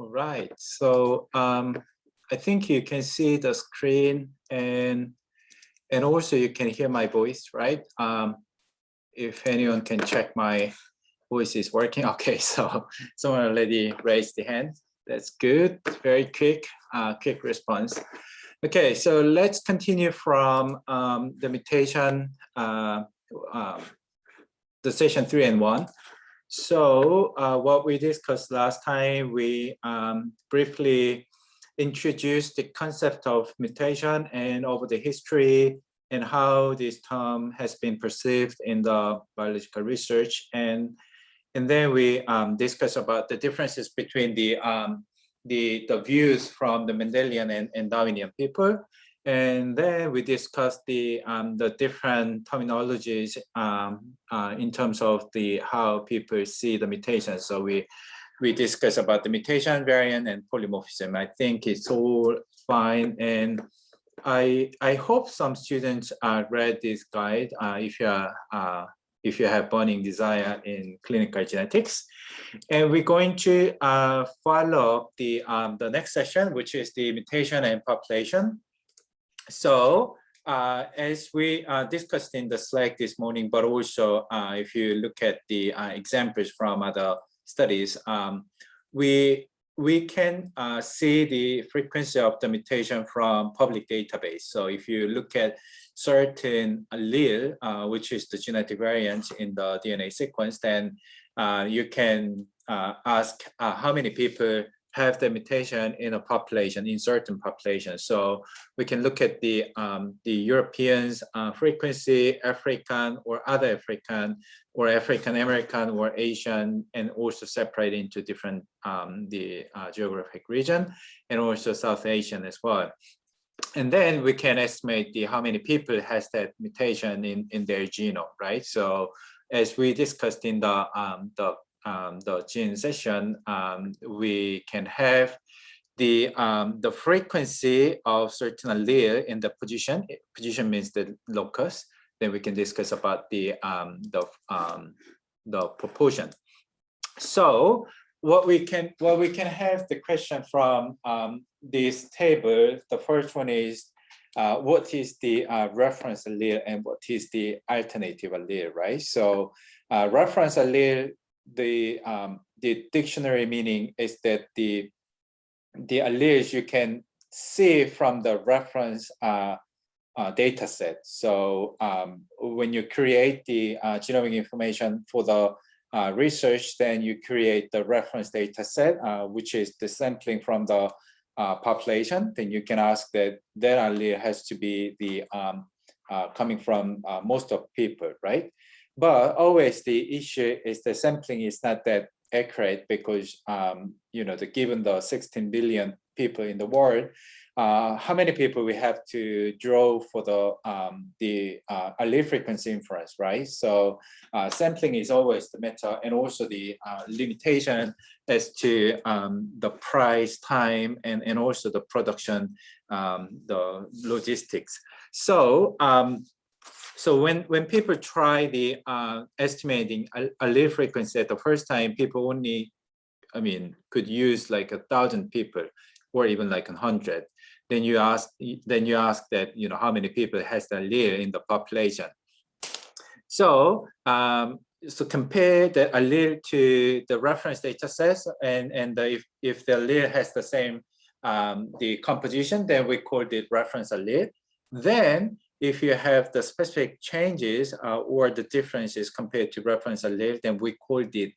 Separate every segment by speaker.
Speaker 1: All right, so I think you can see the screen and also you can hear my voice, right? If anyone can check my voice is working. Okay, so someone already raised the hand. That's good, very quick response. Okay, so let's continue from the mutation, the session 3 and 1. So what we discussed last time, we briefly introduced the concept of mutation and over the history and how this term has been perceived in the biological research. And then we discussed about the differences between the views from the Mendelian and Darwinian people. And then we discussed the different terminologies in terms of how people see the mutation. So we discussed about the mutation, variant, and polymorphism. I think it's all fine, and I hope some students read this guide if you have burning desire in clinical genetics. And we're going to follow up the next session, which is the mutation and population. So as we discussed in the Slack this morning, but also if you look at the examples from other studies, we can see the frequency of the mutation from public database. So if you look at certain allele, which is the genetic variant in the DNA sequence, then you can ask how many people have the mutation in a population, in certain populations. So we can look at the Europeans frequency, African or other African, or African American or Asian, and also separate into different geographic region, and also South Asian as well. And then we can estimate how many people has that mutation in their genome, right? So as we discussed in the gene session, we can have the frequency of certain allele in the position. Position means the locus. Then we can discuss about the proportion. So what we can have the question from this table. The first one is what is the reference allele and what is the alternative allele, right? So reference allele, the dictionary meaning is that the alleles you can see from the reference data set. So when you create the genomic information for the research, then you create the reference data set, which is the sampling from the population. Then you can ask that allele has to be the coming from most of people, right? But always the issue is the sampling is not that accurate because given the 16 billion people in the world, how many people we have to draw for the allele frequency inference, right? So sampling is always the matter, and also the limitation as to the price, time, and also the production, the logistics. So so when people try the estimating allele frequency at the first time, people only, could use like 1,000 people or even like 100. Then you ask that, how many people has the allele in the population. So so compare the allele to the reference data sets, and if the allele has the same the composition, then we call it reference allele. Then if you have the specific changes or the differences compared to reference allele, then we call it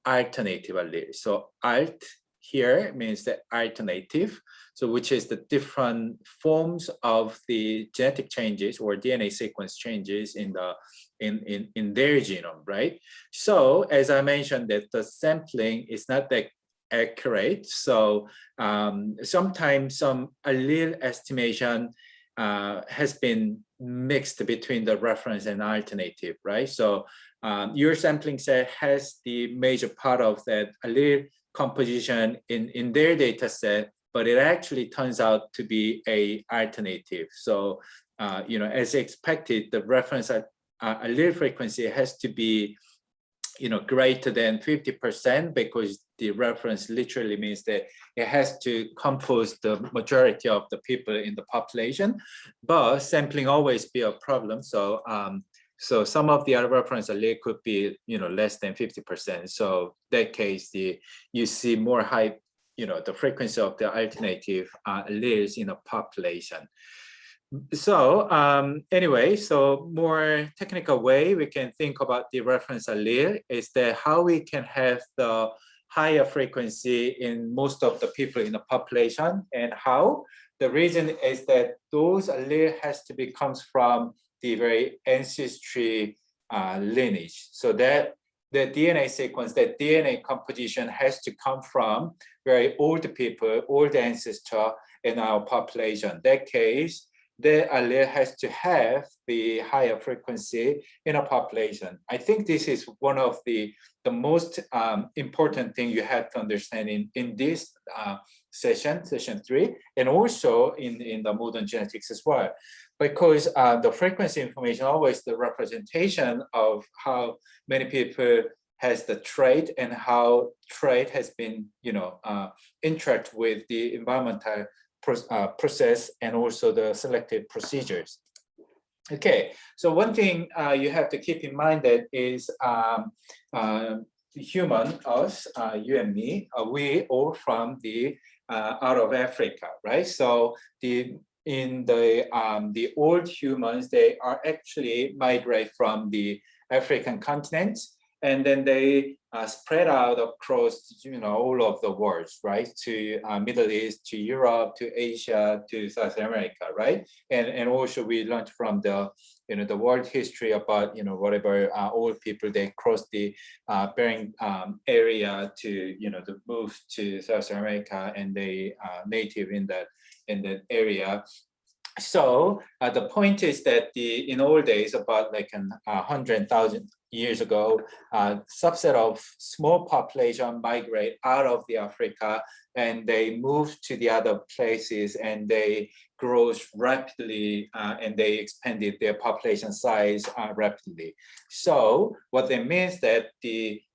Speaker 1: alternative allele. So alt here means the alternative, so which is the different forms of the genetic changes or DNA sequence changes in their genome, right? So as I mentioned, that the sampling is not that accurate. So sometimes some allele estimation has been mixed between the reference and alternative, right? So your sampling set has the major part of that allele composition in their data set, but it actually turns out to be a alternative. So as expected, the reference allele frequency has to be greater than 50%, because the reference literally means that it has to compose the majority of the people in the population, but sampling always be a problem. So so some of the other reference allele could be less than 50%. So that case, you see more high, the frequency of the alternative alleles in a population. So anyway, so more technical way we can think about the reference allele is that how we can have the higher frequency in most of the people in the population, and how the reason is that those allele has to be comes from the very ancestry lineage. So that the DNA sequence, that DNA composition has to come from very old people, old ancestor in our population. That case, the allele has to have the higher frequency in a population. I think this is one of the most important thing you have to understand in this session 3, and also in the modern genetics as well, because the frequency information always the representation of how many people has the trait and how trait has been interact with the environmental process and also the selective procedures. Okay, so one thing you have to keep in mind that is human, us, you and me, we all from the out of Africa, right? So in the old humans, they are actually migrate from the African continent, and then they spread out across all of the world, right? To Middle East, to Europe, to Asia, to South America, right? And also we learned from the the world history about whatever old people, they crossed the Bering area to to move to South America, and they native in that area. So the point is that in old days, about like 100,000 years ago, subset of small population migrate out of the Africa, and they move to the other places, and they grow rapidly, and they expanded their population size rapidly. So what that means that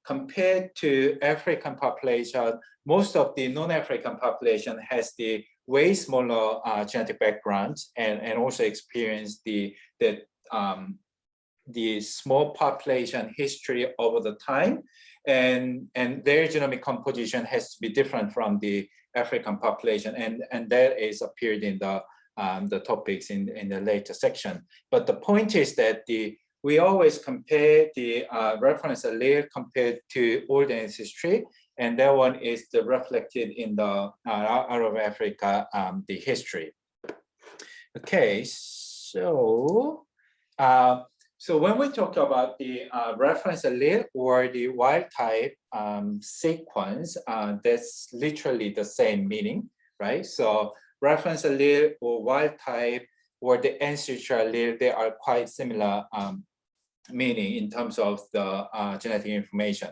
Speaker 1: compared to African population, most of the non-African population has the way smaller genetic background, and also experience the small population history over the time, and their genomic composition has to be different from the African population, and that is appeared in the topics in the later section. But the point is that we always compare the reference allele compared to old ancestry, and that one is reflected in the out of Africa the history. Okay, so so when we talk about the reference allele or the wild type sequence, that's literally the same meaning, right? So reference allele or wild type or the ancestral allele, they are quite similar meaning in terms of the genetic information.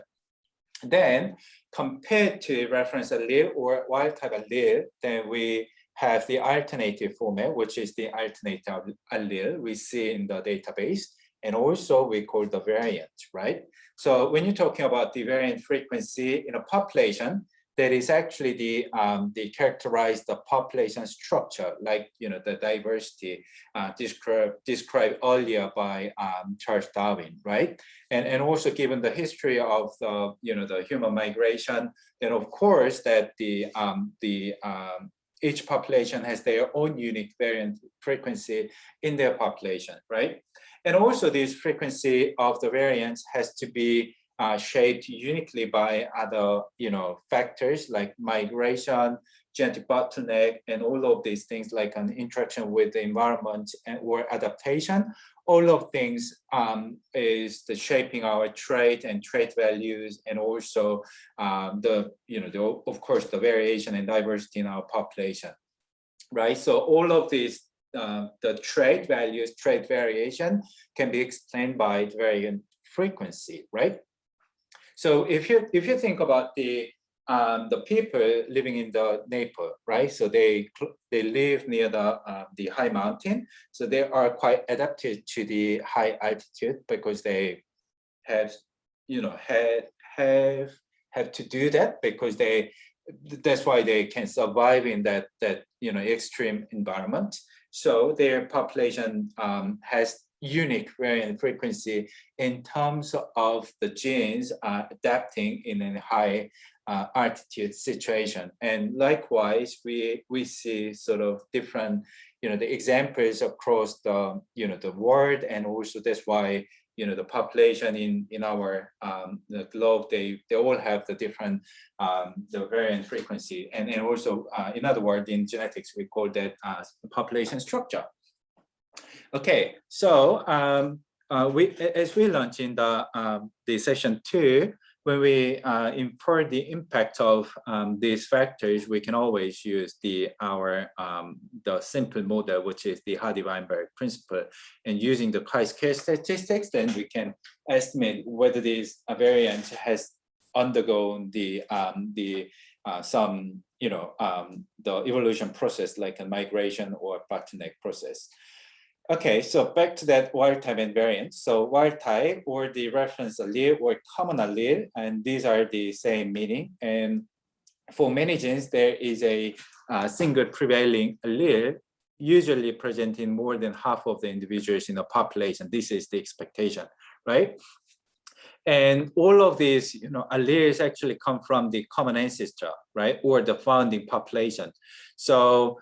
Speaker 1: Then compared to reference allele or wild type allele, then we have the alternative format, which is the alternative allele we see in the database, and also we call the variant, right? So when you're talking about the variant frequency in a population, that is actually the characterize the population structure, like the diversity described earlier by Charles Darwin, right? And also given the history of the the human migration, then of course that each population has their own unique variant frequency in their population, right? And also this frequency of the variants has to be shaped uniquely by other factors like migration, genetic bottleneck, and all of these things like an interaction with the environment or adaptation. All of things is the shaping our trait and trait values, and also of course the variation and diversity in our population, right? So all of these the trait values, trait variation can be explained by the variant frequency, right? So if you think about the people living in the Nepal, right? So they live near the high mountain, so they are quite adapted to the high altitude because they have have to do that because that's why they can survive in that extreme environment. So their population has unique variant frequency in terms of the genes adapting in a high altitude situation. And likewise, we see sort of different, the examples across the, the world, and also that's why, the population in our the globe, they all have the different the variant frequency, and also in other words, in genetics, we call that population structure. Okay, so as we learned in the session 2, when we infer the impact of these factors, we can always use the simple model, which is the Hardy-Weinberg principle. And using the chi-square statistics, then we can estimate whether this variant has undergone the evolution process, like a migration or bottleneck process. Okay, so back to that wild type and variant. So wild type, or the reference allele or common allele, and these are the same meaning. And for many genes, there is a single prevailing allele, usually present in more than half of the individuals in the population. This is the expectation, right? And all of these, alleles actually come from the common ancestor, right, or the founding population. So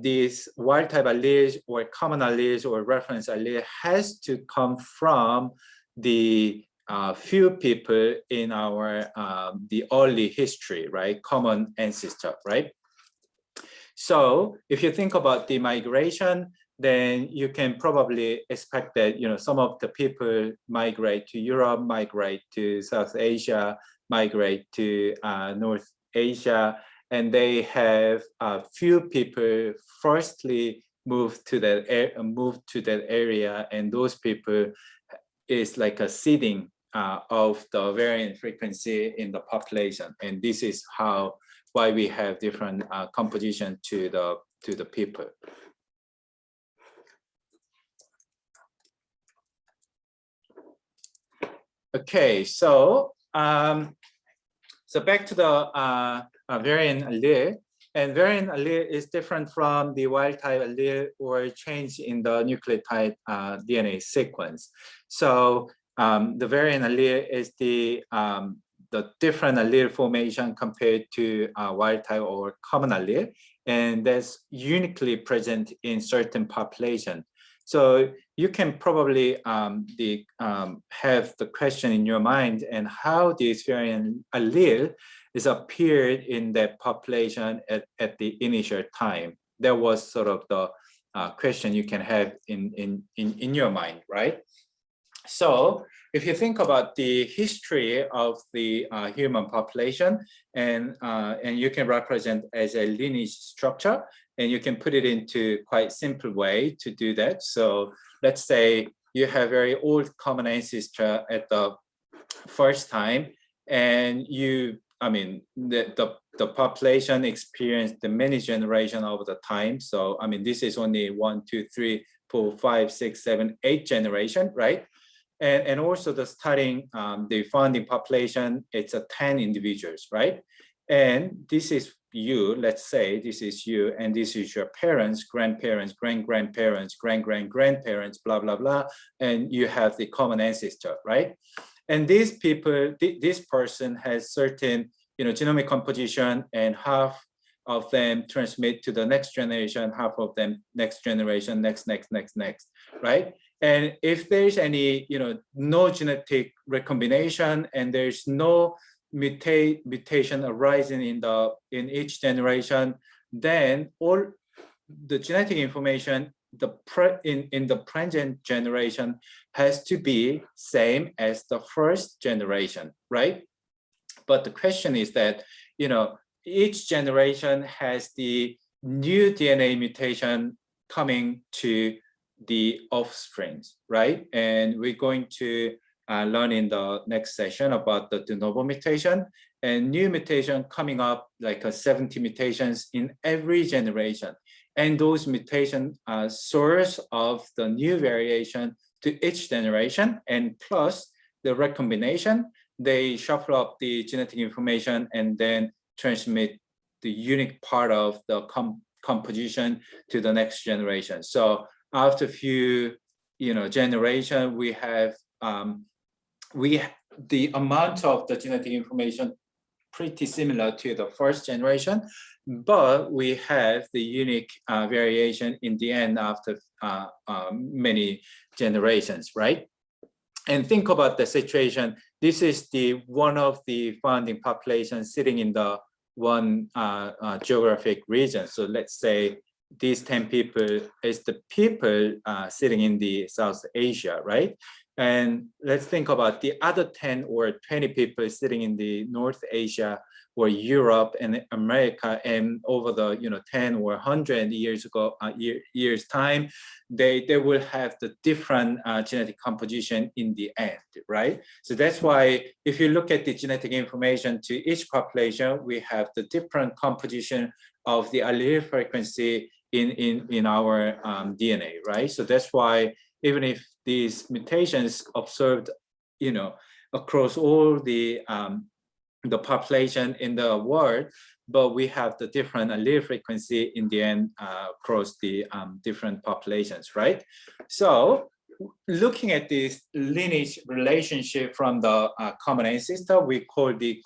Speaker 1: these wild type alleles or common alleles or reference allele has to come from the few people in our the early history, right, common ancestor, right? So if you think about the migration, then you can probably expect that some of the people migrate to Europe, migrate to South Asia, migrate to North Asia, and they have a few people firstly move to that area, and those people is like a seeding of the variant frequency in the population, and this is why we have different composition to the people. Okay, so back to the variant allele, and variant allele is different from the wild type allele or change in the nucleotide DNA sequence. So the variant allele is the different allele formation compared to wild type or common allele, and that's uniquely present in certain population. So you can probably have the question in your mind, and how this variant allele is appeared in that population at the initial time. That was sort of the question you can have in your mind, right? So if you think about the history of the human population, and you can represent as a lineage structure, and you can put it into quite simple way to do that. So let's say you have very old common ancestor at the first time, and the population experienced the many generation over the time. So this is only 1, 2, 3, 4, 5, 6, 7, 8 generation, right? And also the starting, the founding population, it's 10 individuals, right? And this is you, let's say this is you, and this is your parents, grandparents, grandparents, grandparents, blah, blah, blah. And you have the common ancestor, right? And these people, this person has certain, genomic composition, and half of them transmit to the next generation, half of them next generation, next, right? And if there's any, no genetic recombination, and there's no mutation arising in each generation, then all the genetic information in the present generation has to be same as the first generation, right? But the question is that, each generation has the new DNA mutation coming to the offsprings, right? And we're going to learn in the next session about the de novo mutation, and new mutation coming up, like 70 mutations in every generation. And those mutations are source of the new variation to each generation, and plus the recombination they shuffle up the genetic information and then transmit the unique part of the composition to the next generation. So after a few, generation, we have the amount of the genetic information pretty similar to the first generation, but we have the unique variation in the end after many generations, right? And think about the situation. This is one of the founding populations sitting in the one geographic region. So let's say these 10 people is the people sitting in the South Asia, right? And let's think about the other 10 or 20 people sitting in the North Asia or Europe and America, and over the 10 or 100 years ago, years time, they will have the different genetic composition in the end, right? So that's why if you look at the genetic information to each population, we have the different composition of the allele frequency in our DNA, right? So that's why even if these mutations observed, across all the population in the world, but we have the different allele frequency in the end across the different populations, right? So looking at this lineage relationship from the common ancestor, we call the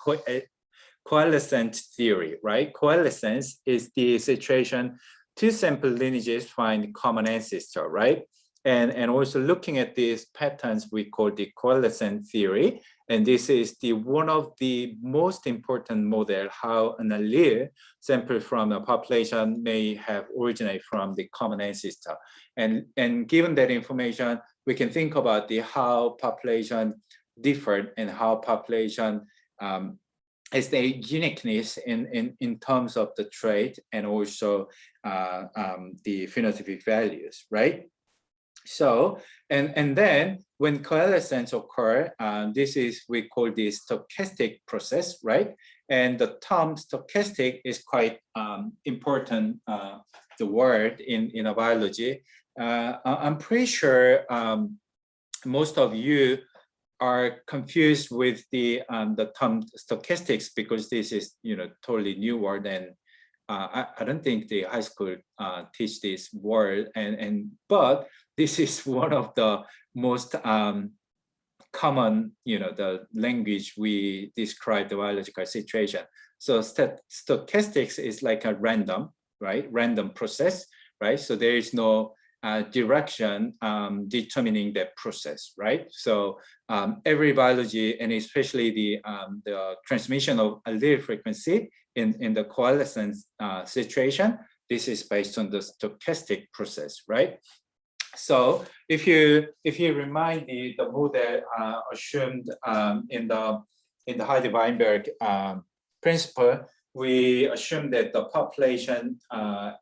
Speaker 1: coalescence theory, right? Coalescence is the situation two sample lineages find common ancestor, right? And also looking at these patterns, we call the coalescence theory. And this is one of the most important model how an allele sample from a population may have originated from the common ancestor. And given that information, we can think about how population differed and how population is the uniqueness in terms of the trait and also the phenotypic values, right? So, and then when coalescence occur, this is, we call this stochastic process, right? And the term stochastic is quite important, the word in biology. I'm pretty sure most of you are confused with the term stochastics because this is, totally new word, and I don't think the high school teach this word, but this is one of the most common, the language we describe the biological situation. So stochastics is like a random, right? Random process, right? So there is no direction determining that process, right? So every biology, and especially the transmission of allele frequency in the coalescence situation, this is based on the stochastic process, right? So if you remind the model assumed in the Heidi-Weinberg principle, we assume that the population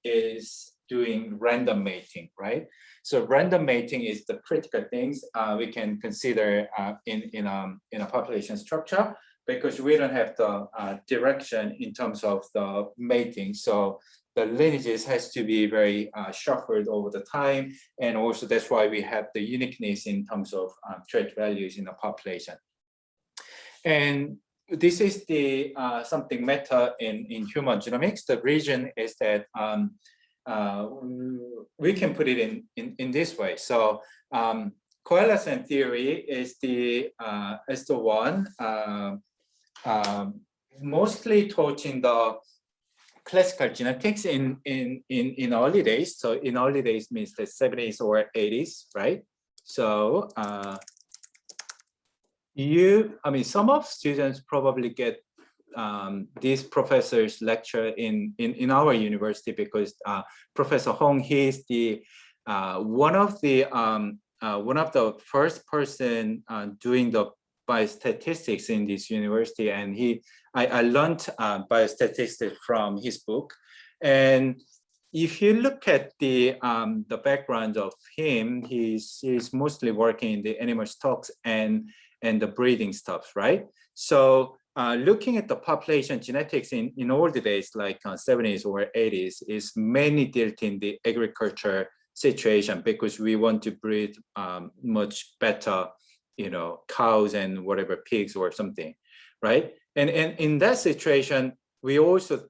Speaker 1: is doing random mating, right? So random mating is the critical things we can consider in a population structure, because we don't have the direction in terms of the mating. So the lineages has to be very shuffled over the time. And also that's why we have the uniqueness in terms of trait values in the population. And this is the something meta in human genomics. The reason is that we can put it in this way. So coalescence theory is the one mostly taught in the classical genetics in early days. So in early days means the 70s or 80s, right? So some of students probably get this professor's lecture in our university, because Professor Hong, he is the one of the first person doing the biostatistics in this university, and I learned biostatistics from his book. And if you look at the background of him, he's mostly working in the animal stocks and the breeding stuff, right? So looking at the population genetics in all the days, like 70s or 80s, is mainly dealt in the agriculture situation, because we want to breed much better cows and whatever pigs or something, right? And in that situation, we also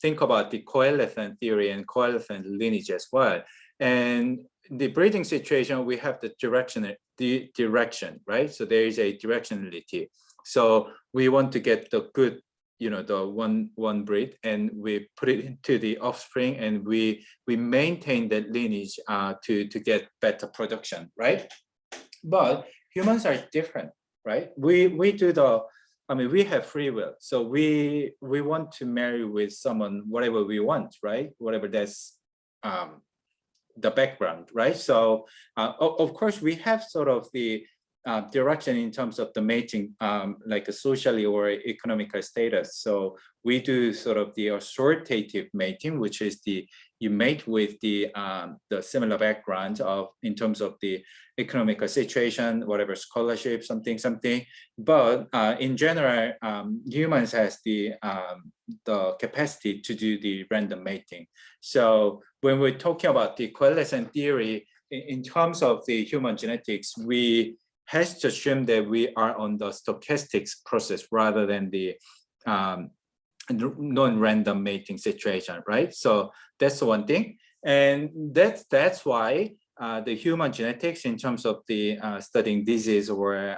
Speaker 1: think about the coalescent theory and coalescent lineage as well. And the breeding situation, we have the direction, right? So there is a directionality. So we want to get the good, the one breed, and we put it into the offspring, and we maintain that lineage to get better production, right? But humans are different, right? We have free will, so we want to marry with someone whatever we want, right? Whatever that's the background, right? So of course we have sort of the direction in terms of the mating, like a socially or economical status. So we do sort of the assortative mating, which is you mate with the similar background in terms of the economical situation, whatever scholarship, something. But in general, humans has the capacity to do the random mating. So when we're talking about the coalescent theory, in terms of the human genetics, we has to assume that we are on the stochastics process rather than the non-random mating situation, right? So that's one thing, and that's why the human genetics, in terms of the studying disease or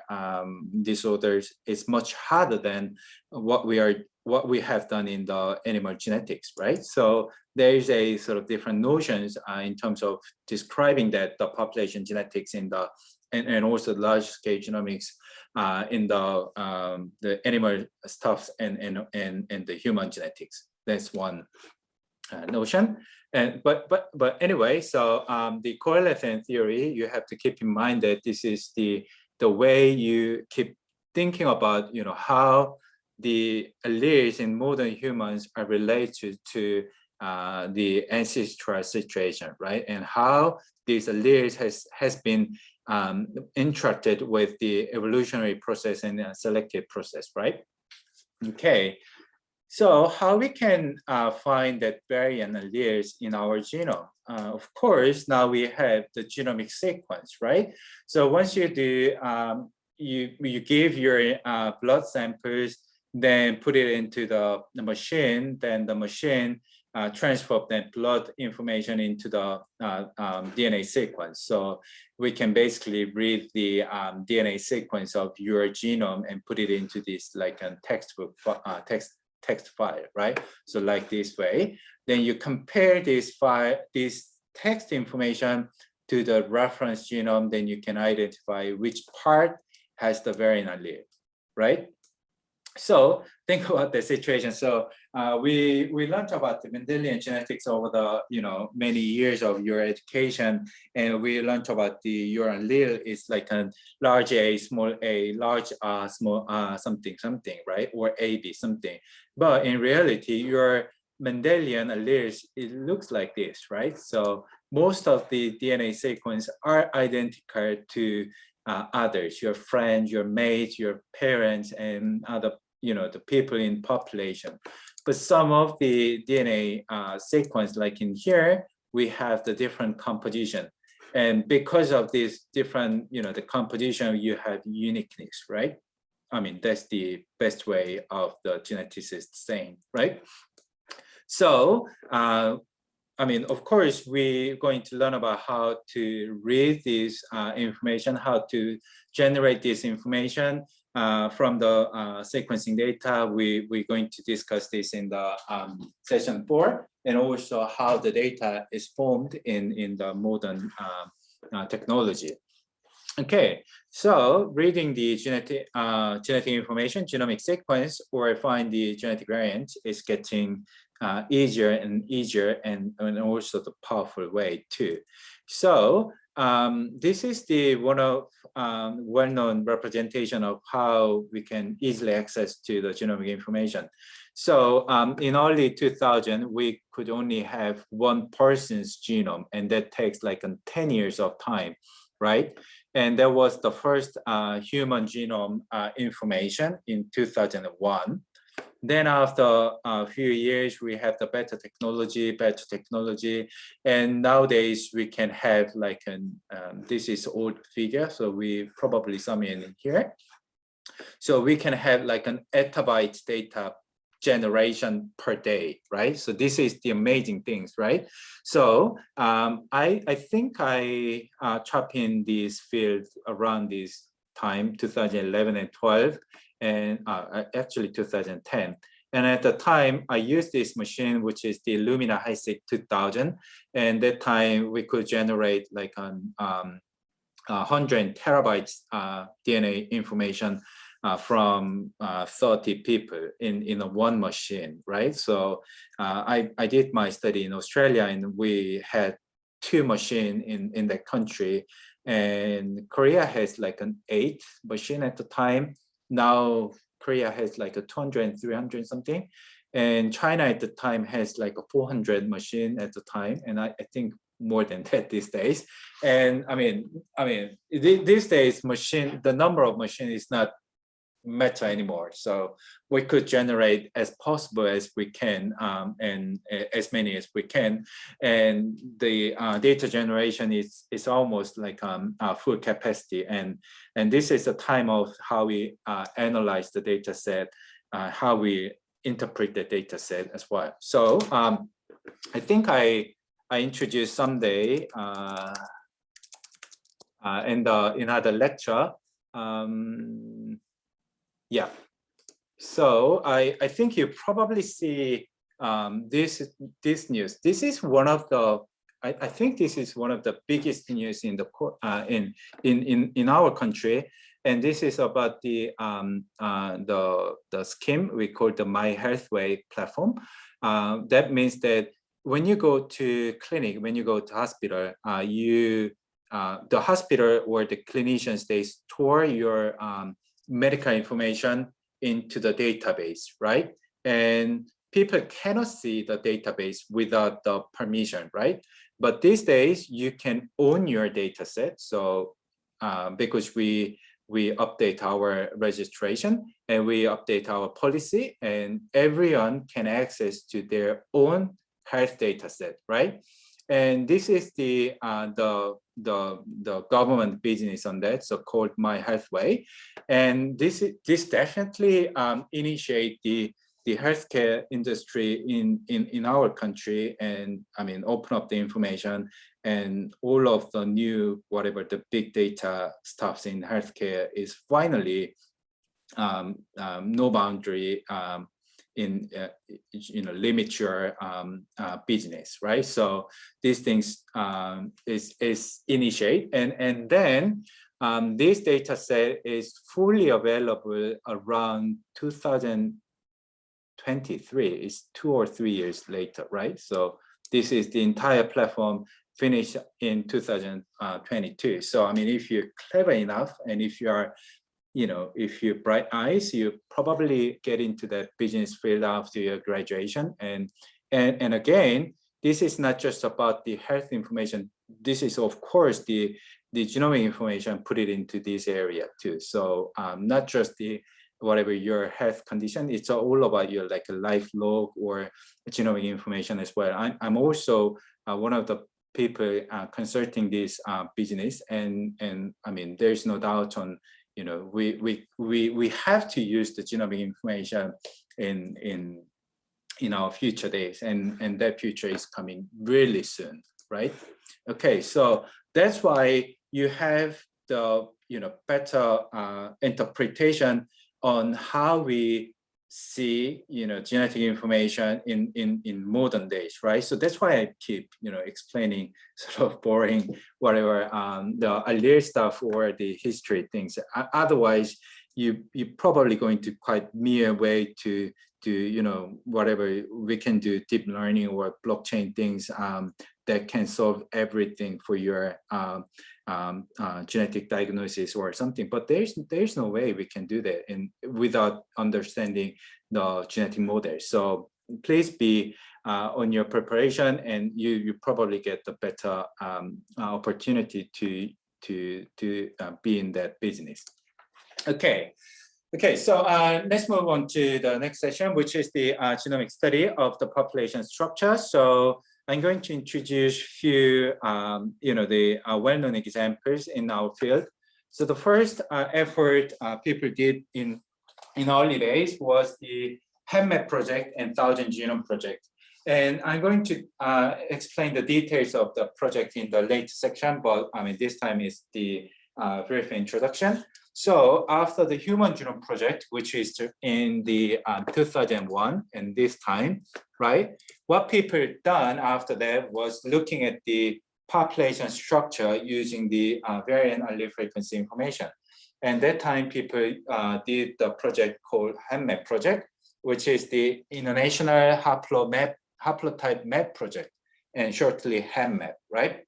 Speaker 1: disorders, is much harder than what we have done in the animal genetics, right? So there is a sort of different notions in terms of describing that the population genetics in the and also large scale genomics in the animal stuffs and the human genetics. That's one notion. And but anyway, so the coalescent theory, you have to keep in mind that this is the way you keep thinking about how the alleles in modern humans are related to the ancestral situation, right? And how these alleles has been interacted with the evolutionary process and selective process, right? Okay, so how we can find that variant alleles in our genome? Of course, now we have the genomic sequence, right? So once you do, you give your blood samples, then put it into the machine, then the machine transfer that blood information into the DNA sequence. So we can basically read the DNA sequence of your genome and put it into this like a textbook text file, right? So like this way, then you compare this text information to the reference genome, then you can identify which part has the variant allele, right? So think about the situation. So we learned about the Mendelian genetics over the many years of your education, and we learned about your allele is like a large A, small a, large small something, right? Or AB something. But in reality, your Mendelian alleles, it looks like this, right? So most of the DNA sequence are identical to others, your friends, your mates, your parents, and other the people in population. But some of the DNA sequence, like in here, we have the different composition. And because of this different, the composition, you have uniqueness, right? I mean, that's the best way of the geneticist saying, right? So, I mean, of course, we're going to learn about how to read this information, how to generate this information from the sequencing data. We're going to discuss this in the session 4, and also how the data is formed in the modern technology. Okay, so reading the genetic information, genomic sequence, or find the genetic variant is getting easier and easier, and also the powerful way too. So this is the one of well-known representation of how we can easily access to the genomic information. So in early 2000, we could only have one person's genome, and that takes like 10 years of time, right? And that was the first human genome information in 2001. Then after a few years, we have the better technology, and nowadays we can have like an, this is old figure, so we probably sum in here. So we can have like an exabyte data generation per day, right? So this is the amazing things, right? So I think I chop in this field around this time, 2011 and 12, and actually 2010. And at the time, I used this machine, which is the Lumina HiSeq 2000. And that time, we could generate like 100 terabytes DNA information from 30 people in a one machine, right? So I did my study in Australia, and we had 2 machines in that country. And Korea has like an 8 machine at the time. Now Korea has like a 200, 300 something. And China at the time has like a 400 machine at the time. And I think more than that these days. And I mean, these days the number of machine is not matter anymore. So we could generate as possible as we can, and as many as we can. And the data generation is almost like full capacity. And this is a time of how we analyze the data set, how we interpret the data set as well. So I think I introduced someday in another lecture. Yeah, so I think you probably see this news. This is one of the I think this is one of the biggest news in the in our country, and this is about the scheme we call the My Healthway platform. That means that when you go to clinic, when you go to hospital, the hospital or the clinicians, they store your medical information into the database, right? And people cannot see the database without the permission, right? But these days you can own your data set. So because we update our registration and we update our policy, and everyone can access to their own health data set, right? And this is the government business on that, so called My Healthway. And this definitely initiate the healthcare industry in our country, and I mean open up the information and all of the new whatever the big data stuffs in healthcare is finally no boundary in limit your business, right? So these things is initiate, and then this data set is fully available around 2023. It's 2 or 3 years later, right? So this is the entire platform finished in 2022. So I mean, if you're clever enough, and if you are if you bright eyes, you probably get into that business field after your graduation. And again, this is not just about the health information. This is, of course, the genomic information, put it into this area too. So not just the whatever your health condition, it's all about your like a life log or genomic information as well. I'm also one of the people consulting this business, and I mean, there's no doubt on we have to use the genomic information in our future days, and that future is coming really soon, right? Okay, so that's why you have the better interpretation on how we see genetic information in modern days, right? So that's why I keep explaining sort of boring whatever the allele stuff or the history things. Otherwise you're probably going to quite mere way to whatever we can do, deep learning or blockchain things that can solve everything for your genetic diagnosis or something. But there's no way we can do that without understanding the genetic model. So please be on your preparation, and you probably get the better opportunity to be in that business. Okay, Okay, so let's move on to the next session, which is the genomic study of the population structure. So I'm going to introduce few, the well-known examples in our field. So the first effort people did in early days was the HEMMAP project and 1000 Genome Project. And I'm going to explain the details of the project in the late section, but I mean, this time is the brief introduction. So after the Human Genome Project, which is in the 2001, and this time, right? What people done after that was looking at the population structure using the variant allele frequency information. And that time people did the project called HEMMAP project, which is the International Haplotype Map Project, and shortly HEMMAP, right?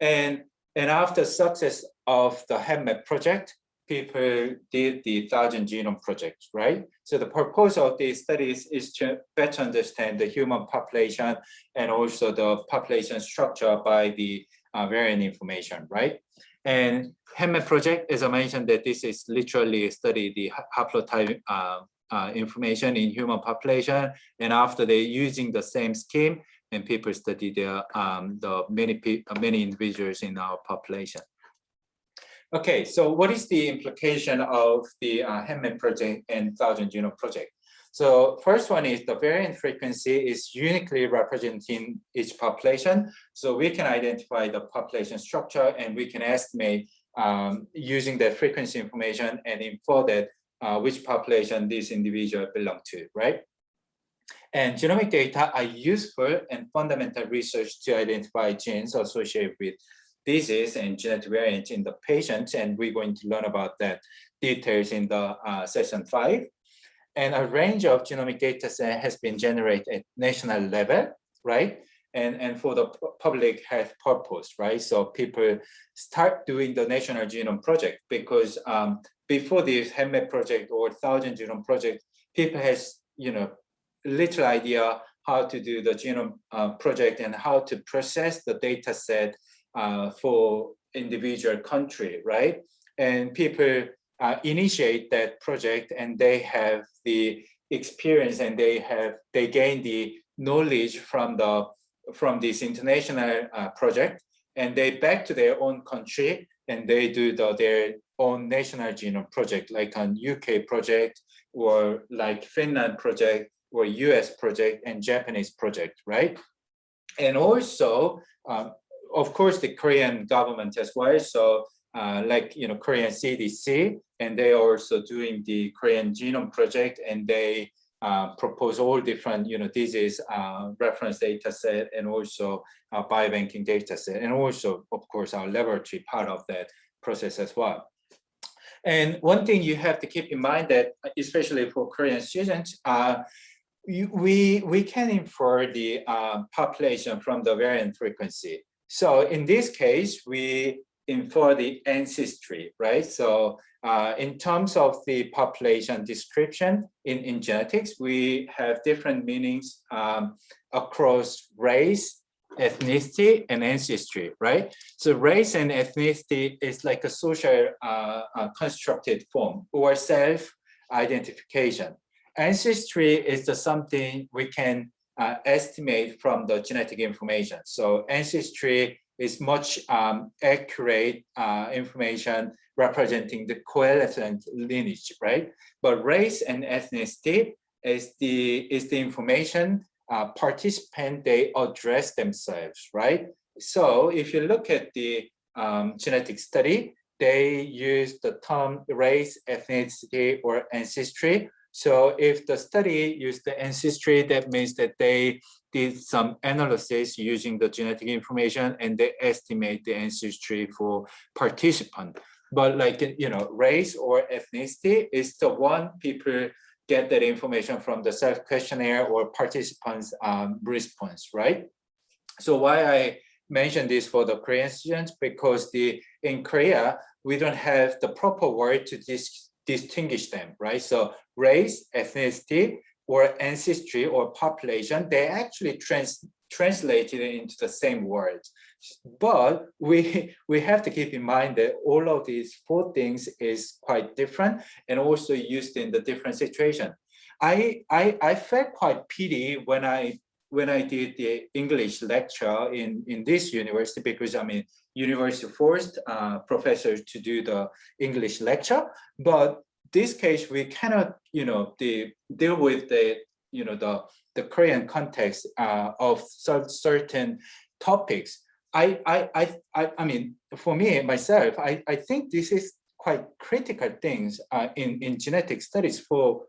Speaker 1: And after success of the HEMMAP project, people did the 1000 Genome Project, right? So the purpose of these studies is to better understand the human population and also the population structure by the variant information, right? And HEMMAP project, as I mentioned, that this is literally study the haplotype information in human population, and after they using the same scheme, and people study the many individuals in our population. Okay, so what is the implication of the HEMMAP project and 1000 Genome Project? So first one is the variant frequency is uniquely representing each population. So we can identify the population structure and we can estimate using the frequency information and infer that which population this individual belong to, right? And genomic data are useful and fundamental research to identify genes associated with disease and genetic variants in the patients, and we're going to learn about that details in the session 5. And a range of genomic data set has been generated at national level, right? And for the public health purpose, right? So people start doing the National Genome Project because before this HEMMAP project or 1000 Genome Project, people has, little idea how to do the genome project and how to process the data set for individual country, right? And people initiate that project and they have the experience and they gain the knowledge from this international project, and they back to their own country and they do their own national genome project, like an UK project or like Finland project or US project and Japanese project, right? And also, of course, the Korean government as well. So Korean CDC, and they are also doing the Korean Genome Project, and they propose all different, disease reference data set and also biobanking data set, and also, of course, our laboratory part of that process as well. And one thing you have to keep in mind that, especially for Korean students, we can infer the population from the variant frequency. So in this case, we infer the ancestry, right? So in terms of the population description in genetics, we have different meanings across race, ethnicity, and ancestry, right? So race and ethnicity is like a social constructed form or self-identification. Ancestry is something we can estimate from the genetic information. So ancestry is much accurate information representing the covalent lineage, right? But race and ethnicity is the information participant they address themselves, right? So if you look at the genetic study, they use the term race, ethnicity, or ancestry. So if the study used the ancestry, that means that they did some analysis using the genetic information and they estimate the ancestry for participant. But race or ethnicity is the one people get that information from the self-questionnaire or participants' response, right? So why I mentioned this for the Korean students, because in Korea, we don't have the proper word to distinguish them, right? So race, ethnicity, or ancestry or population, they actually translated into the same words. But we have to keep in mind that all of these four things is quite different and also used in the different situation. I felt quite pity when I did the English lecture in this university, because I mean university forced professors to do the English lecture, but this case we cannot deal with the the Korean context of certain topics. I mean, for me myself, I think this is quite critical things in genetic studies for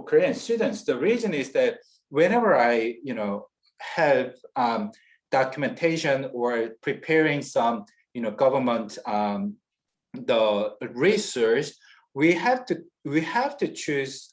Speaker 1: Korean students. The reason is that whenever I have documentation or preparing some government the research, we have to choose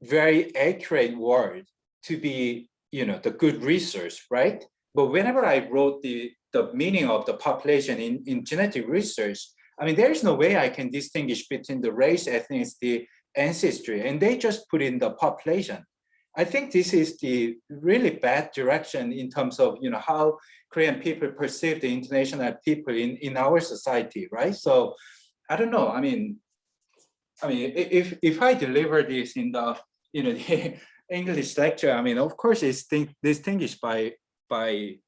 Speaker 1: very accurate word to be the good research, right? But whenever I wrote the meaning of the population in genetic research, I mean, there's no way I can distinguish between the race, ethnicity, ancestry, and they just put in the population. I think this is the really bad direction in terms of how Korean people perceive the international people in our society, right? So I don't know. I mean, if I deliver this in the the English lecture, I mean, of course, it's distinguished by the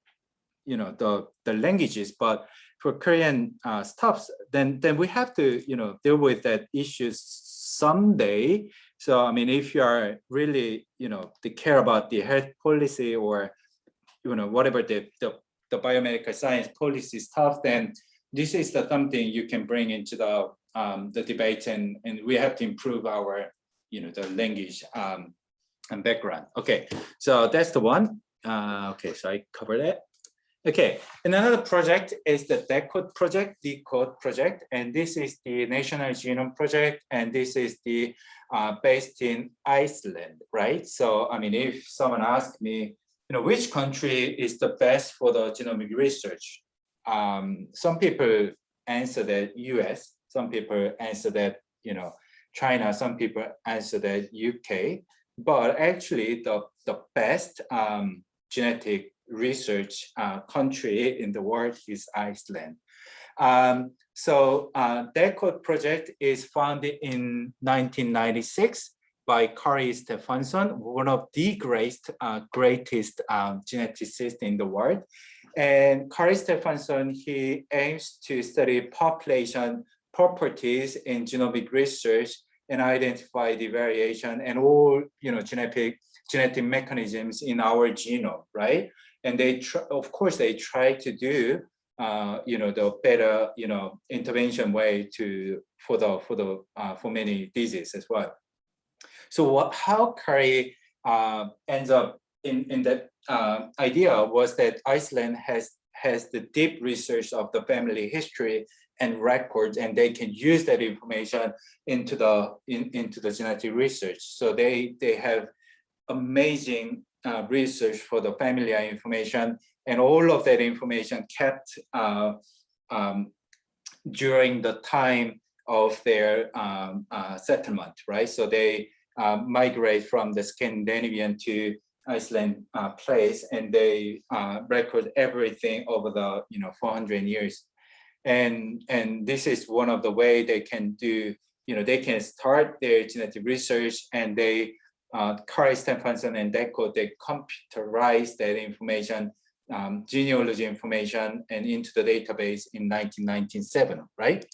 Speaker 1: languages, but for Korean stuff, then we have to deal with that issue someday. So I mean, if you are really they care about the health policy or whatever the biomedical science policy stuff, then this is something you can bring into the debate, and we have to improve our the language and background. Okay, so that's the one. Okay, so I covered that. Okay, and another project is the DECODE project, and this is the National Genome Project, and this is the based in Iceland, right? So I mean, if someone asks me, which country is the best for the genomic research, some people answer that US, some people answer that China, some people answer that UK, but actually the best genetic research country in the world is Iceland. So DECODE project is founded in 1996 by Kari Stefansson, one of the greatest geneticists in the world. And Kari Stefansson, he aims to study population properties in genomic research and identify the variation and all genetic mechanisms in our genome, right? And they of course they try to do the better intervention way for many diseases as well. So how Kari ends up in that idea was that Iceland has the deep research of the family history and records, and they can use that information into the genetic research. So they have amazing research for the family information, and all of that information kept during the time of their settlement, right? So they migrate from the Scandinavian to Iceland place, and they record everything over the 400 years. And this is one of the way they can do, they can start their genetic research, and they, Kari Stefansson and DECODE, they computerize that information, genealogy information, and into the database in 1997, right?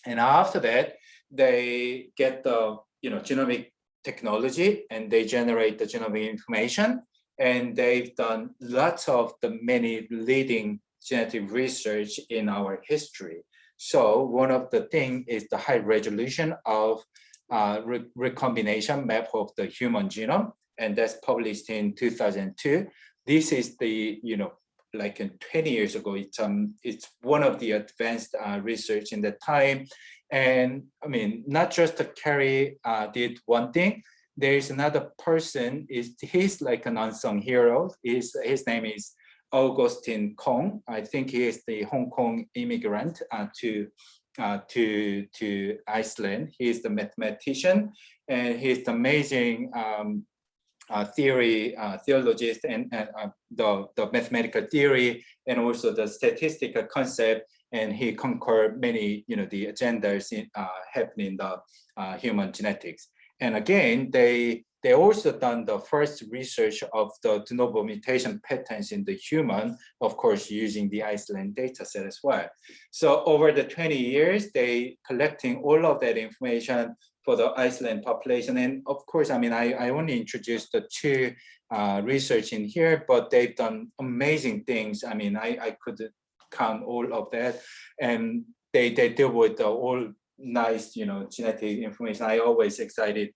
Speaker 1: And after that, they get the genomic technology, and they generate the genomic information, and they've done lots of the many leading genetic research in our history. So one of the things is the high resolution of recombination map of the human genome, and that's published in 2002. This is the like 20 years ago. It's one of the advanced research in that time. And I mean, not just Kari did one thing. There is another person. He's like an unsung hero. His name is Augustine Kong. I think he is the Hong Kong immigrant to Iceland. He is the mathematician, and he's the amazing theologist and the mathematical theory and also the statistical concept, and he conquered many the agendas happening in the human genetics. And again, they also done the first research of the de novo mutation patterns in the human, of course, using the Iceland data set as well. So over the 20 years, they collecting all of that information for the Iceland population. And of course, I mean, I only introduced the two research in here, but they've done amazing things. I mean, I could count all of that. And they deal with all nice, genetic information. I always excited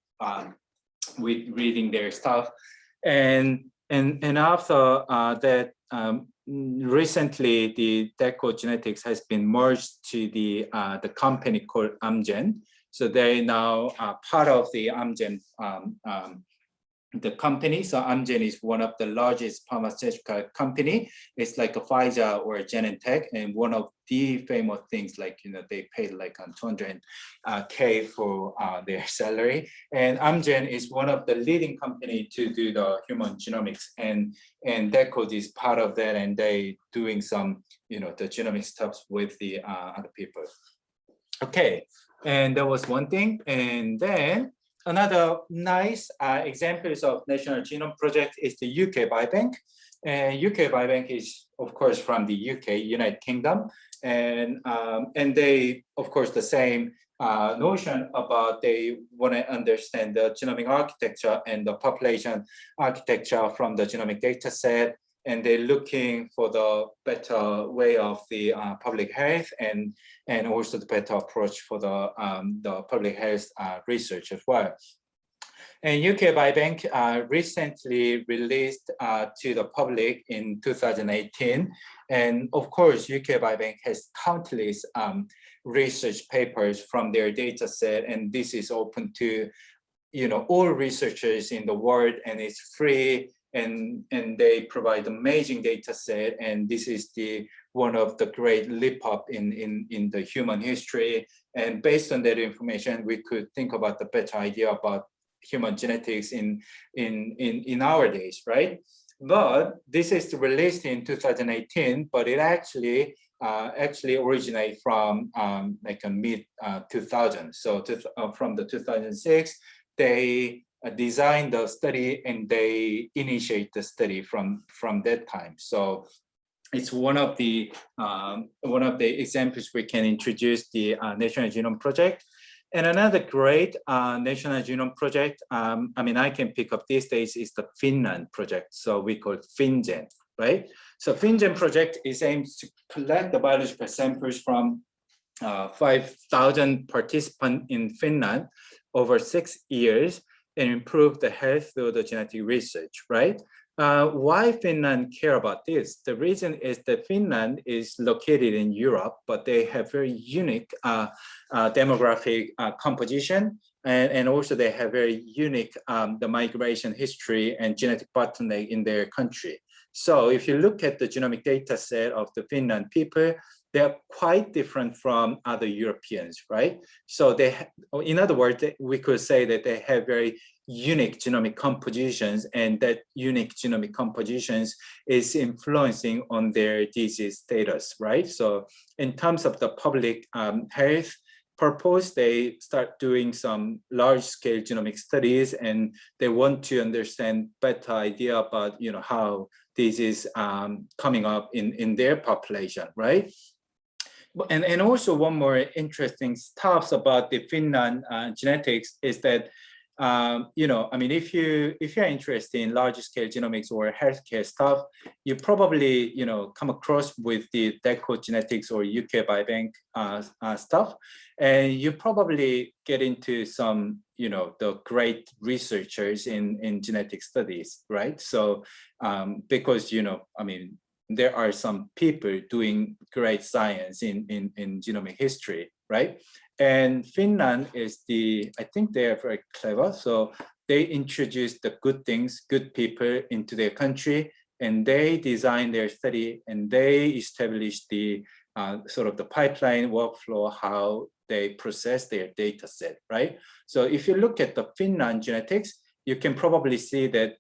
Speaker 1: with reading their stuff. And after that, recently the Deco Genetics has been merged to the company called Amgen. So they now are part of the Amgen the company. So Amgen is one of the largest pharmaceutical company. It's like a Pfizer or a Genentech, and one of the famous things, like they paid like on 200K for their salary. And Amgen is one of the leading company to do the human genomics, and Decode is part of that, and they doing some the genomic stuff with the other people. Okay, and that was one thing, and then another nice examples of National Genome Project is the UK Biobank. And UK Biobank is, of course, from the UK, United Kingdom. And they, of course, the same notion about they want to understand the genomic architecture and the population architecture from the genomic data set. And they're looking for the better way of the public health and also the better approach for the public health research as well. And UK Biobank recently released to the public in 2018. And of course, UK Biobank has countless research papers from their data set. And this is open to all researchers in the world, and it's free. And they provide amazing data set, and this is the one of the great leap up in the human history. And based on that information, we could think about the better idea about human genetics in our days, right? But this is released in 2018, but it actually originate from like a mid 2000. So from the 2006, they design the study and they initiate the study from that time. So it's one of the examples we can introduce the National Genome Project. And another great National Genome Project, I mean, I can pick up these days, is the Finland project. So we call it FinGen, right? So FinGen project is aimed to collect the biological samples from 5,000 participants in Finland over 6 years and improve the health through the genetic research, right? Why Finland care about this? The reason is that Finland is located in Europe, but they have very unique demographic composition, and also they have very unique the migration history and genetic bottleneck in their country. So if you look at the genomic data set of the Finland people, they're quite different from other Europeans, right? So in other words, we could say that they have very unique genomic compositions, and that unique genomic compositions is influencing on their disease status, right? So in terms of the public health purpose, they start doing some large-scale genomic studies, and they want to understand better idea about how this is coming up in their population, right? And also one more interesting stuff about the Finland genetics is that I mean, if you're interested in large scale genomics or healthcare stuff, you probably come across with the Deco Genetics or UK Biobank stuff, and you probably get into some the great researchers in genetic studies, right? So because I mean, there are some people doing great science in genomic history, right? And Finland is I think they are very clever. So they introduced the good things, good people into their country, and they design their study, and they established the sort of the pipeline workflow, how they process their data set, right? So if you look at the Finland genetics, you can probably see that,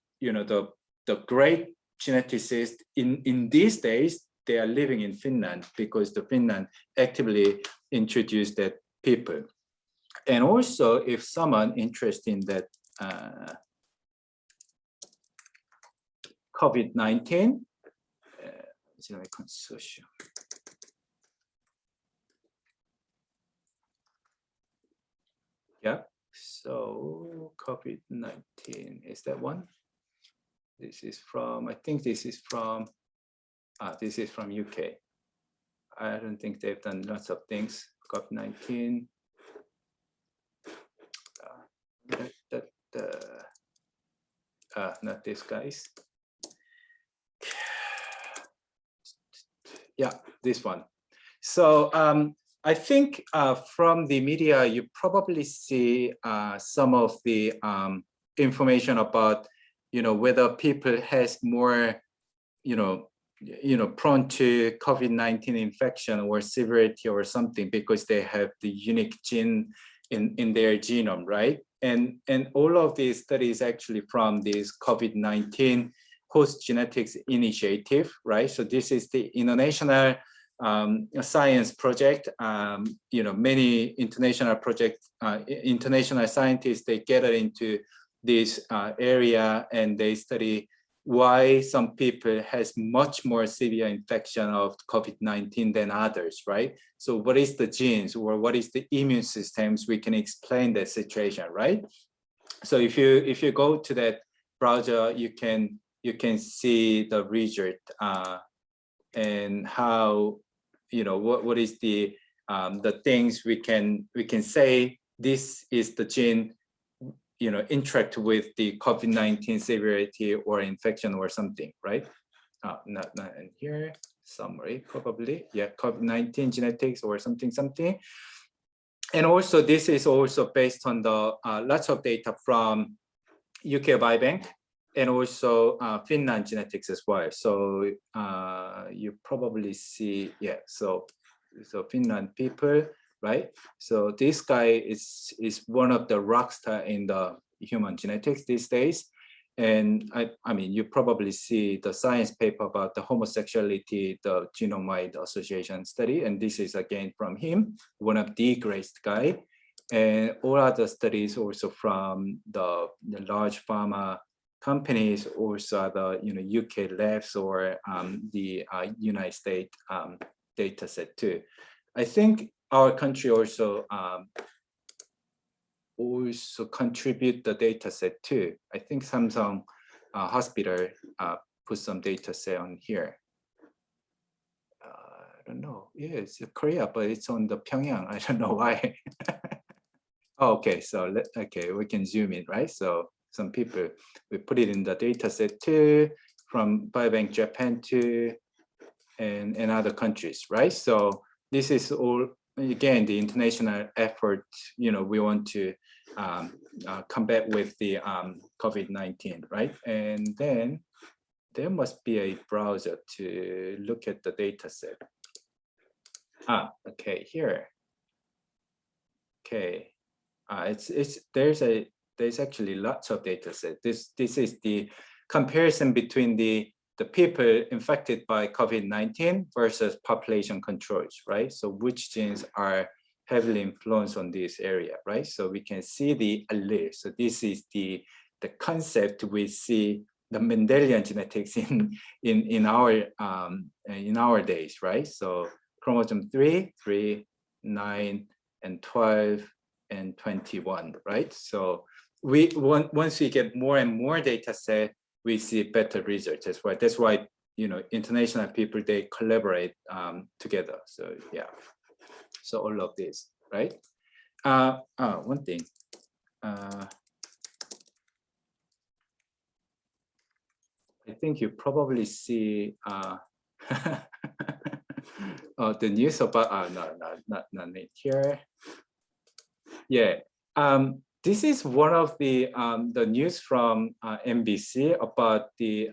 Speaker 1: the great geneticists in these days, they are living in Finland because the Finland actively introduced that people. And also, if someone interested in that COVID-19, yeah, so COVID-19 is that one. This is from, I think this is from UK. I don't think they've done lots of things. COVID-19. Not this, guys. Yeah, this one. So I think from the media, you probably see some of the information about, whether people has more, prone to COVID-19 infection or severity or something because they have the unique gene in their genome, right? And all of these studies actually from this COVID-19 host genetics initiative, right? So this is the international science project. Many international international scientists, they gather into this area and they study why some people has much more severe infection of COVID-19 than others, right? So what is the genes or what is the immune systems? We can explain that situation, right? So if you go to that browser, you can see the result and how, what is the things we can say this is the gene interact with the COVID-19 severity or infection or something, right? Not in here, summary probably, yeah, COVID-19 genetics or something. And also this is also based on the lots of data from UK Biobank and also Finland genetics as well. So you probably see, yeah, so Finland people, right? So this guy is one of the rock star in the human genetics these days. And I mean, you probably see the science paper about the homosexuality, the genome-wide association study. And this is again from him, one of the greatest guy. And all other studies also from the large pharma companies, also the UK labs or the United States data set too. I think our country also contribute the data set too. I think Samsung hospital put some data set on here. I don't know. Yeah, it's Korea, but it's on the Pyongyang. I don't know why. Oh, okay, so we can zoom in, right? So some people, we put it in the data set too, from Biobank Japan too, and other countries, right? So this is all, again, the international effort, we want to combat with the COVID-19, right? And then there must be a browser to look at the data set. Okay, here. Okay, there's actually lots of data set. This is the comparison between the people infected by COVID-19 versus population controls, right? So which genes are heavily influenced on this area, right? So we can see the allele. So this is the concept we see the Mendelian genetics in our days, right? So chromosome 3, 9, and 12, and 21, right? So once we get more and more data set, we see better results as well. That's why, international people, they collaborate together. So yeah, so all of this, right? One thing. I think you probably see the news about, no, not here. Yeah. This is one of the news from NBC about the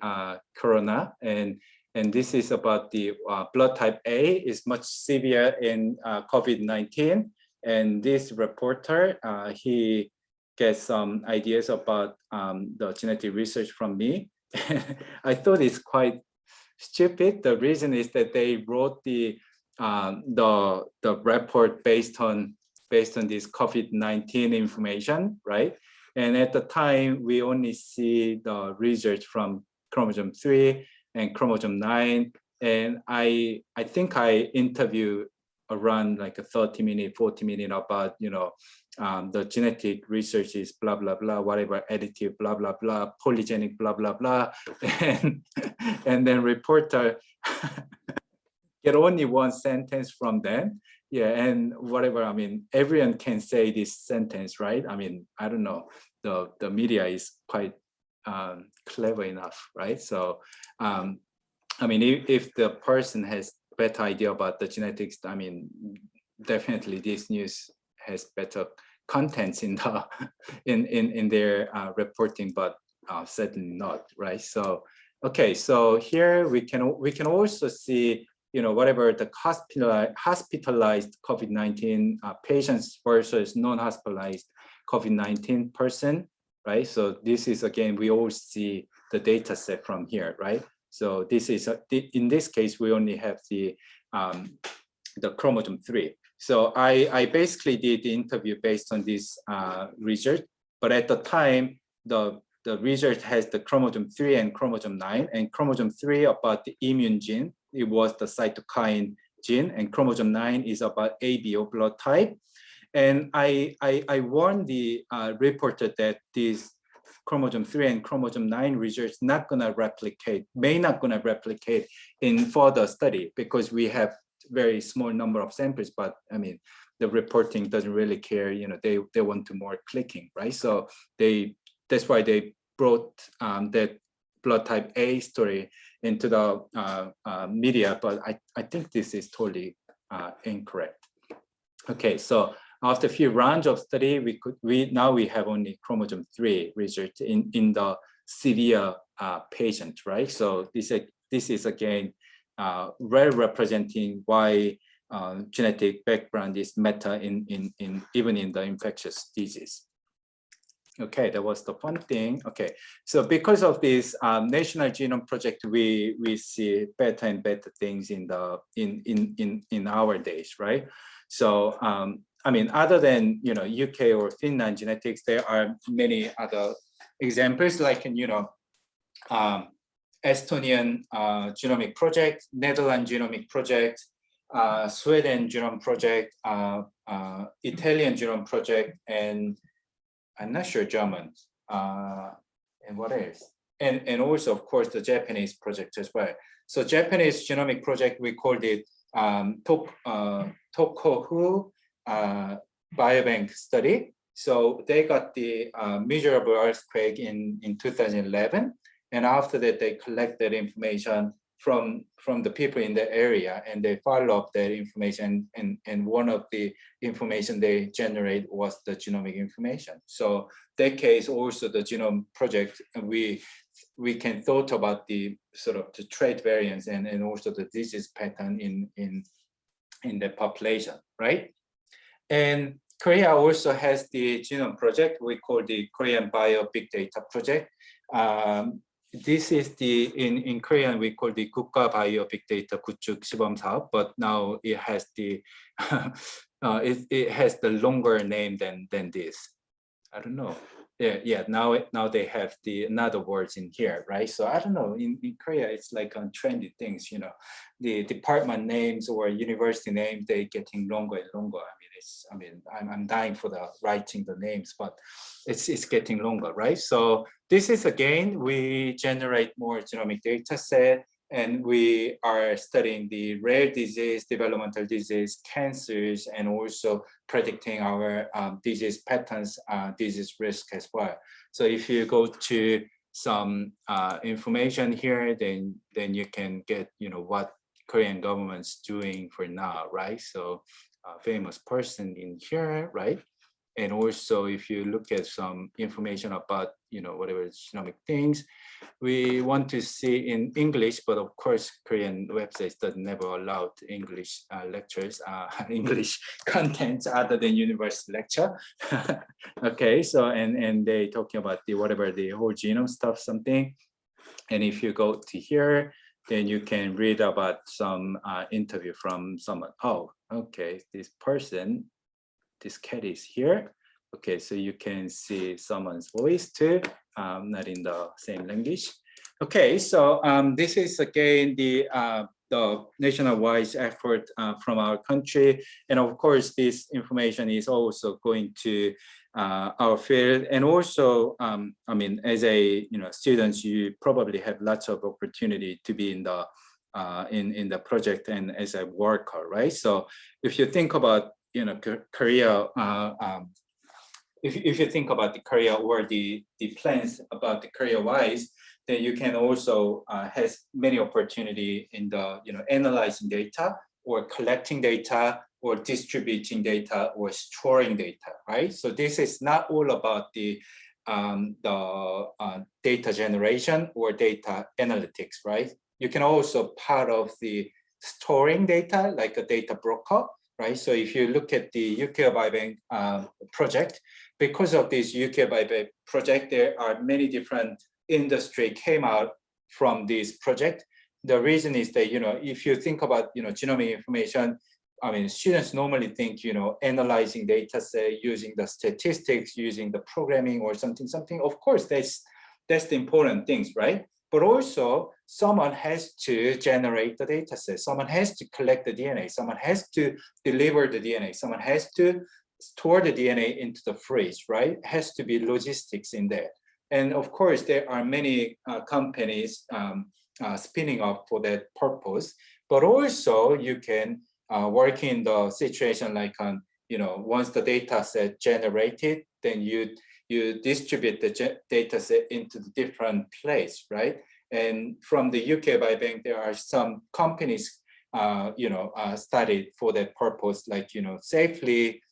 Speaker 1: corona, and this is about the blood type A is much severe in COVID-19. And this reporter, he get some ideas about the genetic research from me. I thought it's quite stupid. The reason is that they wrote the report based on this COVID-19 information, right? And at the time, we only see the research from chromosome 3 and chromosome 9. And I think I interviewed around like a 30-minute, 40-minute about, the genetic research is blah, blah, blah, whatever, additive, blah, blah, blah, polygenic, blah, blah, blah. And then reporter get only one sentence from them. Yeah, and whatever, I mean, everyone can say this sentence, right? I mean, I don't know, the media is quite clever enough, right? So, I mean, if the person has better idea about the genetics, I mean, definitely this news has better contents in the in their reporting, but certainly not, right? So, okay, so here we can also see, whatever the hospitalized COVID-19 patients versus non-hospitalized COVID-19 person, right? So this is, again, we all see the data set from here, right? So this is, in this case, we only have the chromosome 3. So I basically did the interview based on this research, but at the time, the research has the chromosome 3 and chromosome 9, and chromosome 3 about the immune gene. It was the cytokine gene, and chromosome 9 is about ABO blood type. And I warned the reporter that this chromosome 3 and chromosome 9 research may not gonna replicate in further study, because we have very small number of samples, but I mean, the reporting doesn't really care, they want to more clicking, right? So that's why they brought that blood type A story into the media, but I think this is totally incorrect. Okay, so after a few rounds of study, now we have only chromosome 3 research in the severe patient, right? So this is again well representing why genetic background is matter in even in the infectious disease. Okay, that was the fun thing. Okay, so because of this National Genome Project, we see better and better things in our days, right? So I mean, other than UK or Finland genetics, there are many other examples, like in Estonian genomic project, Netherlands genomic project, Sweden genome project, Italian genome project, and I'm not sure German, and what else? And also, of course, the Japanese project as well. So Japanese genomic project, we called it Tokohu Biobank Study. So they got the miserable earthquake in 2011. And after that, they collected information from the people in the area, and they follow up that information, and one of the information they generate was the genomic information. So that case, also the genome project, we can thought about the sort of the trait variants and also the disease pattern in the population, right? And Korea also has the genome project we call the Korean Bio Big Data Project. This is in Korean we call the 국가 바이오 빅데이터 구축 시범 사업, but now it has the it has the longer name than this. I don't know. Yeah. Now they have the another words in here, right? So I don't know. In Korea, it's like on trendy things. The department names or university names, they getting longer and longer. I'm dying for the writing the names, but it's getting longer, right? So this is again, we generate more genomic data set, and we are studying the rare disease, developmental disease, cancers, and also predicting our disease patterns, disease risk as well. So if you go to some information here, then you can get what Korean government's doing for now, right? So famous person in here, right? And also if you look at some information about whatever genomic things, we want to see in English, but of course, Korean websites that never allowed English lectures, English content other than university lecture. Okay, so and they talking about the whatever the whole genome stuff, something. And if you go to here, then you can read about some interview from someone. Oh, okay, this person, this cat is here. Okay, so you can see someone's voice too, not in the same language. Okay, so this is again the nationwide effort from our country, and of course, this information is also going to our field, and also, I mean, as a students, you probably have lots of opportunity to be in the project and as a worker, right? So if you think about career, if you think about the career or the plans about the career wise, then you can also has many opportunity in the analyzing data or collecting data or distributing data or storing data, right? So this is not all about the data generation or data analytics, right? You can also part of the storing data like a data broker, right? So if you look at the UK Biobank project, because of this UK Biobank project, there are many different industry came out from this project. The reason is that, if you think about, genomic information, I mean, students normally think, analyzing data set, using the statistics, using the programming or something. Of course, that's the important things, right? But also someone has to generate the data set. Someone has to collect the DNA. Someone has to deliver the DNA. Someone has to store the DNA into the fridge, right? It has to be logistics in there. And of course, there are many companies spinning up for that purpose. But also you can work in the situation like, once the data set generated, then you distribute the data set into the different place, right? And from the UK Biobank, there are some companies, studied for that purpose, like, safely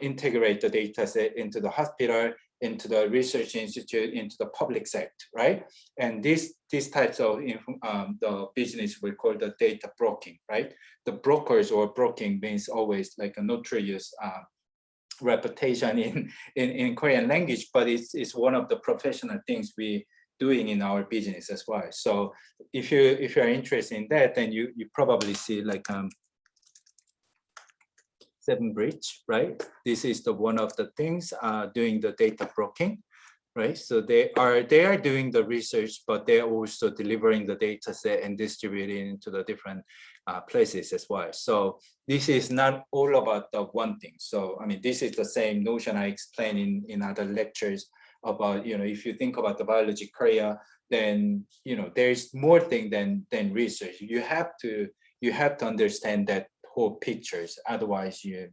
Speaker 1: integrate the data set into the hospital, into the research institute, into the public sector, right? And these types of the business we call the data broking, right? The brokers or broking means always like a notorious reputation in Korean language, but it's one of the professional things we doing in our business as well. So if you're interested in that, then you probably see like 7Bridge, right? This is the one of the things doing the data broking, right? So they are doing the research, but they're also delivering the data set and distributing into the different places as well. So this is not all about the one thing. So I mean, this is the same notion I explained in other lectures about, if you think about the biology career, then there's more thing than research. You have to understand that whole pictures, otherwise you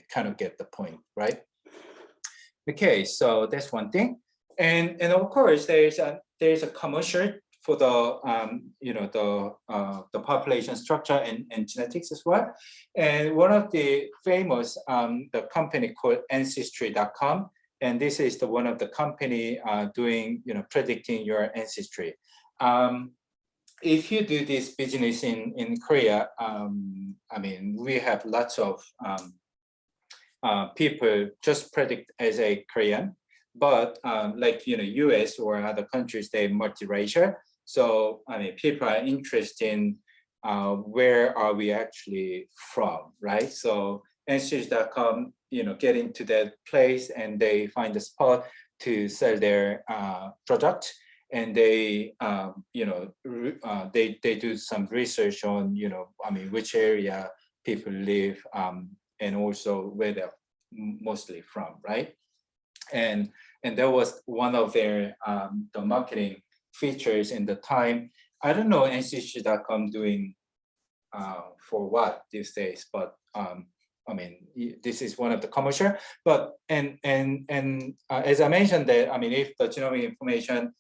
Speaker 1: kind of get the point, right? Okay, so that's one thing. And of course there's a commercial for the the population structure and genetics as well. And one of the famous the company called Ancestry.com, and this is the one of the company doing predicting your ancestry. If you do this business in Korea, I mean, we have lots of people just predict as a Korean, but like US or other countries, they're multiracial. So I mean, people are interested in where are we actually from, right? So Ancestry.com, get into that place and they find a spot to sell their product, and they they do some research on I mean, which area people live, and also where they're mostly from, right? And that was one of their the marketing features in the time. I don't know Ancestry.com doing for what these days, but I mean, this is one of the commercial. But and as I mentioned, that I mean, if the genomic information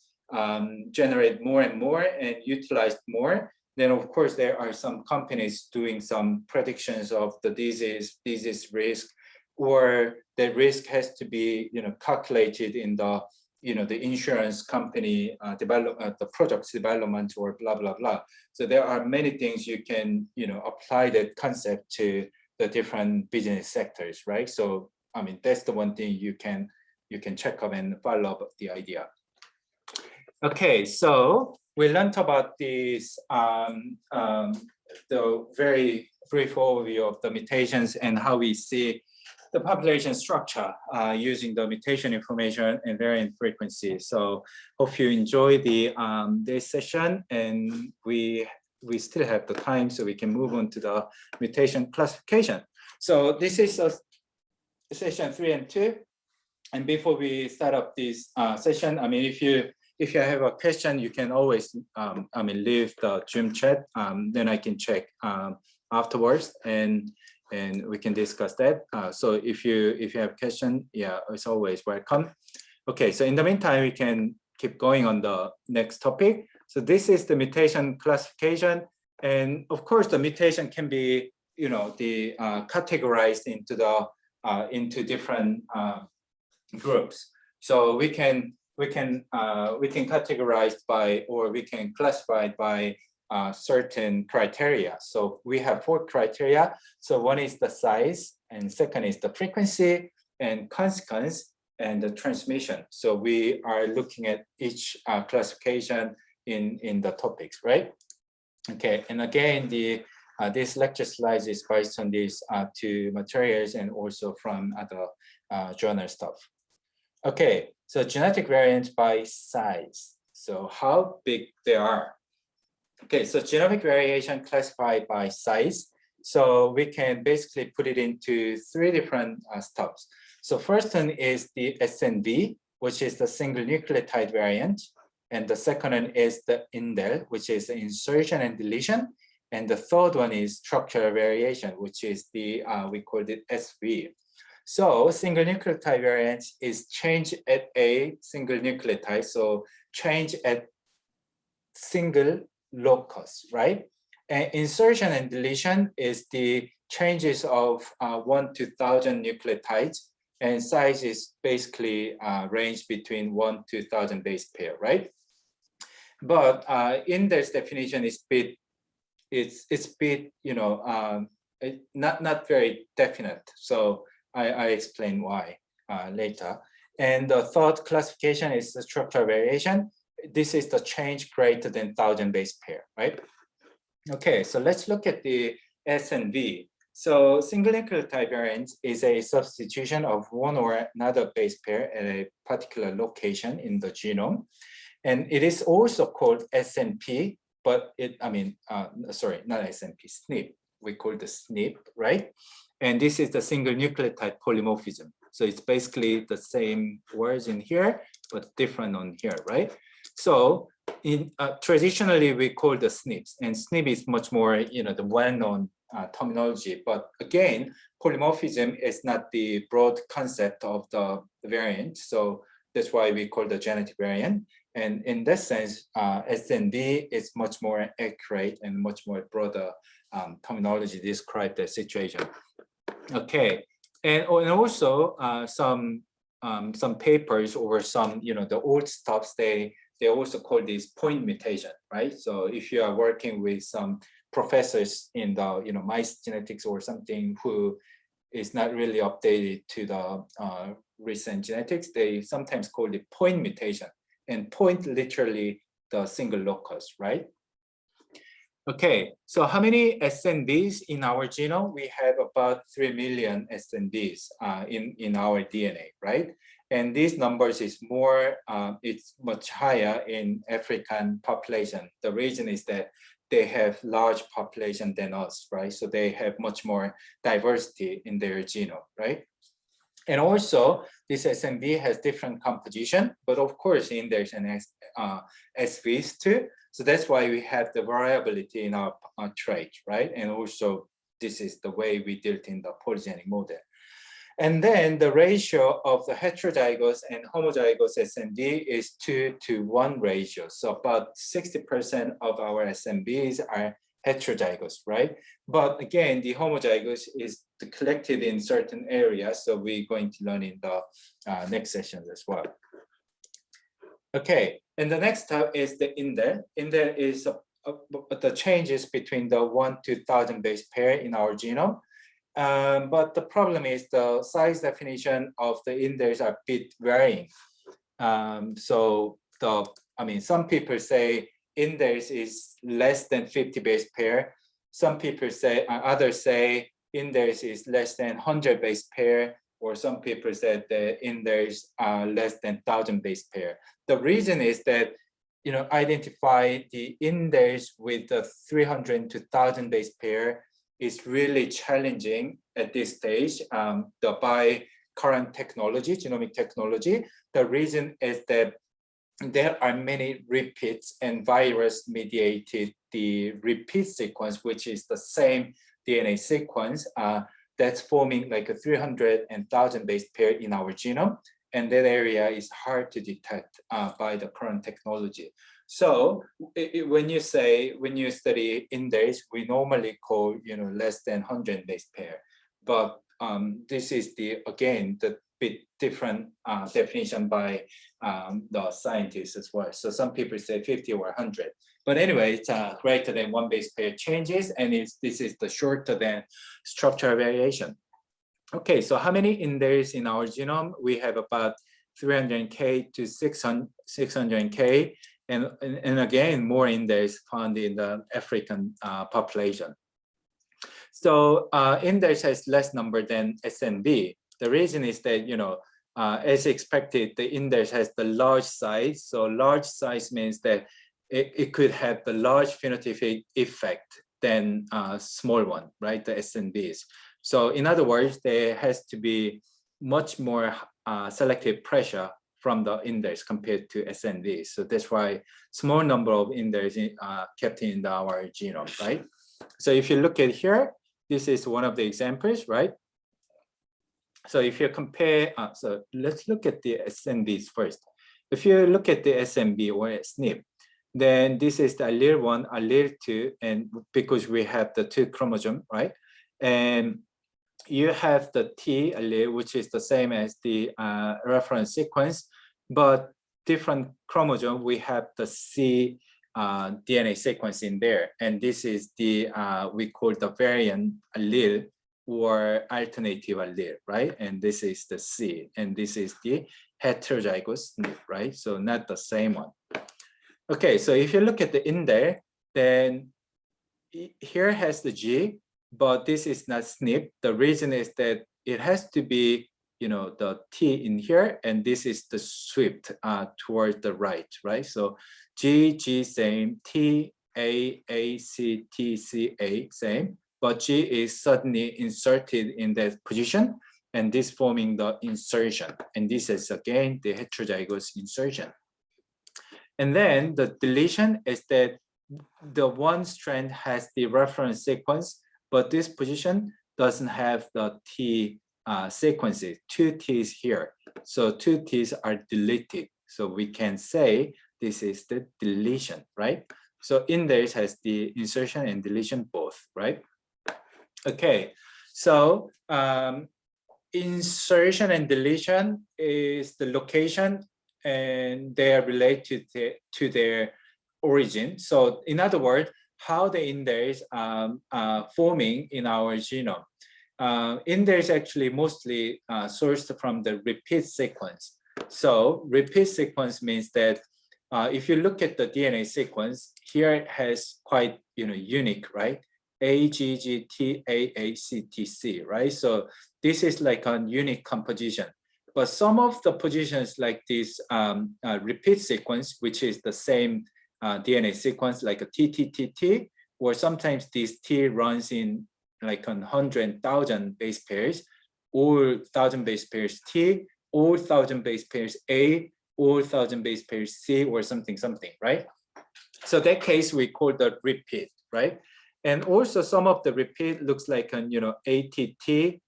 Speaker 1: generate more and more and utilized more, then of course there are some companies doing some predictions of the disease risk, or the risk has to be calculated in the the insurance company develop the project development or blah blah blah. So there are many things you can apply that concept to the different business sectors, right? So I mean that's the one thing you can check up and follow up the idea. Okay, so we learned about this the very brief overview of the mutations and how we see the population structure using the mutation information and variant frequency. So hope you enjoy the this session, and we still have the time, so we can move on to the mutation classification. So this is a session 3 and 2. And before we start up this session, I mean, if you have a question, you can always I mean leave the Zoom chat. Then I can check afterwards, and we can discuss that. So if you have a question, yeah, it's always welcome. Okay, so in the meantime, we can keep going on the next topic. So this is the mutation classification, and of course, the mutation can be categorized into the into different groups. So we can categorize by, or we can classify by certain criteria. So we have 4 criteria. So one is the size, and second is the frequency and consequence and the transmission. So we are looking at each classification in the topics, right? Okay, and again, this lecture slides is based on these 2 materials and also from other journal stuff. Okay, so genetic variants by size. So how big they are. Okay, so genomic variation classified by size. So we can basically put it into 3 different stuffs. So first one is the SNV, which is the single nucleotide variant. And the second one is the indel, which is the insertion and deletion. And the third one is structural variation, which is the, we call it SV. So single nucleotide variants is change at a single nucleotide. So change at single locus, right? And insertion and deletion is the changes of 1 to 1,000 nucleotides, and size is basically range between 1 to 1,000 base pair, right? But in this definition, it's bit not very definite. So I explain why later. And the third classification is the structural variation. This is the change greater than 1,000 base pair, right? Okay, so let's look at the SNV. So single nucleotide variant is a substitution of one or another base pair at a particular location in the genome. And it is also called SNP, but sorry, not SNP, SNP. We call the SNP, right? And this is the single nucleotide polymorphism. So it's basically the same words in here, but different on here, right? So in traditionally we call the SNPs, and SNP is much more, the well-known terminology. But again, polymorphism is not the broad concept of the variant. So that's why we call the genetic variant. And in that sense, SNV is much more accurate and much more broader terminology to describe the situation. Okay, and also some papers or some the old stuffs, they also call this point mutation, right? So if you are working with some professors in the mice genetics or something who is not really updated to the recent genetics, they sometimes call it point mutation, and point literally the single locus, right? Okay, so how many SNVs in our genome? We have about 3 million SNVs in our DNA, right? And these numbers is more, it's much higher in African population. The reason is that they have large population than us, right? So they have much more diversity in their genome, right? And also, this SNV has different composition, but of course, in there's an SVs too. So that's why we have the variability in our trait, right? And also, this is the way we dealt in the polygenic model. And then the ratio of the heterozygous and homozygous SNV is 2:1 ratio. So about 60% of our SNVs are heterozygous, right? But again, the homozygous is collected in certain areas. So we're going to learn in the next sessions as well. Okay, and the next step is the indel. Indel is the changes between the 1 to 1,000 base pair in our genome. But the problem is the size definition of the indels are a bit varying. So some people say indels is less than 50 base pair. Some people say, others say indels is less than 100 base pair, or some people said the indels are less than 1,000 base pair. The reason is that, identify the indels with the 300 to 1,000 base pair is really challenging at this stage by current technology, genomic technology. The reason is that there are many repeats and virus mediated the repeat sequence, which is the same DNA sequence that's forming like a 300 and 1,000 base pair in our genome. And that area is hard to detect by the current technology. So when you study indels, we normally call, less than 100 base pair. But this is the bit different definition by the scientists as well. So some people say 50 or 100. But anyway, it's greater than 1 base pair changes, and this is the shorter than structural variation. Okay, so how many indels in our genome? We have about 300K to 600K, and again, more indels found in the African population. So indels has less number than SNV. The reason is that, as expected, the indels has the large size. So large size means that it could have the large phenotypic effect than small one, right? The SNVs. So in other words, there has to be much more selective pressure from the indels compared to SNVs. So that's why small number of indels kept in our genome, right? So if you look at here, this is one of the examples, right? So if you compare, so let's look at the SNVs first. If you look at the SNV or SNP, then this is the allele 1, allele 2, and because we have the 2 chromosome, right? And you have the T allele, which is the same as the reference sequence, but different chromosome, we have the C DNA sequence in there. And this is the, we call the variant allele or alternative allele, right? And this is the C, and this is the heterozygous SNP, right? So not the same one. Okay, so if you look at the indel, then here has the G, but this is not SNP. The reason is that it has to be, the T in here, and this is the swept toward the right, right? So G, same, T, A, C, T, C, A, same, but G is suddenly inserted in that position, and this forming the insertion. And this is again the heterozygous insertion. And then the deletion is that the one strand has the reference sequence, but this position doesn't have the T sequences, 2 T's here. So 2 T's are deleted. So we can say this is the deletion, right? So indels has the insertion and deletion both, right? Okay, so insertion and deletion is the location, and they are related to their origin. So in other words, how the indels forming in our genome. Indels actually mostly sourced from the repeat sequence. So repeat sequence means that if you look at the DNA sequence, here it has quite unique, right? AGGTAACTC, right? So this is like a unique composition. But some of the positions like this repeat sequence, which is the same DNA sequence like a TTTT, or sometimes this T runs in like 100,000 base pairs, or 1,000 base pairs T, or 1,000 base pairs A, or 1,000 base pairs C, or something, right? So that case we call the repeat, right? And also some of the repeat looks like an ATT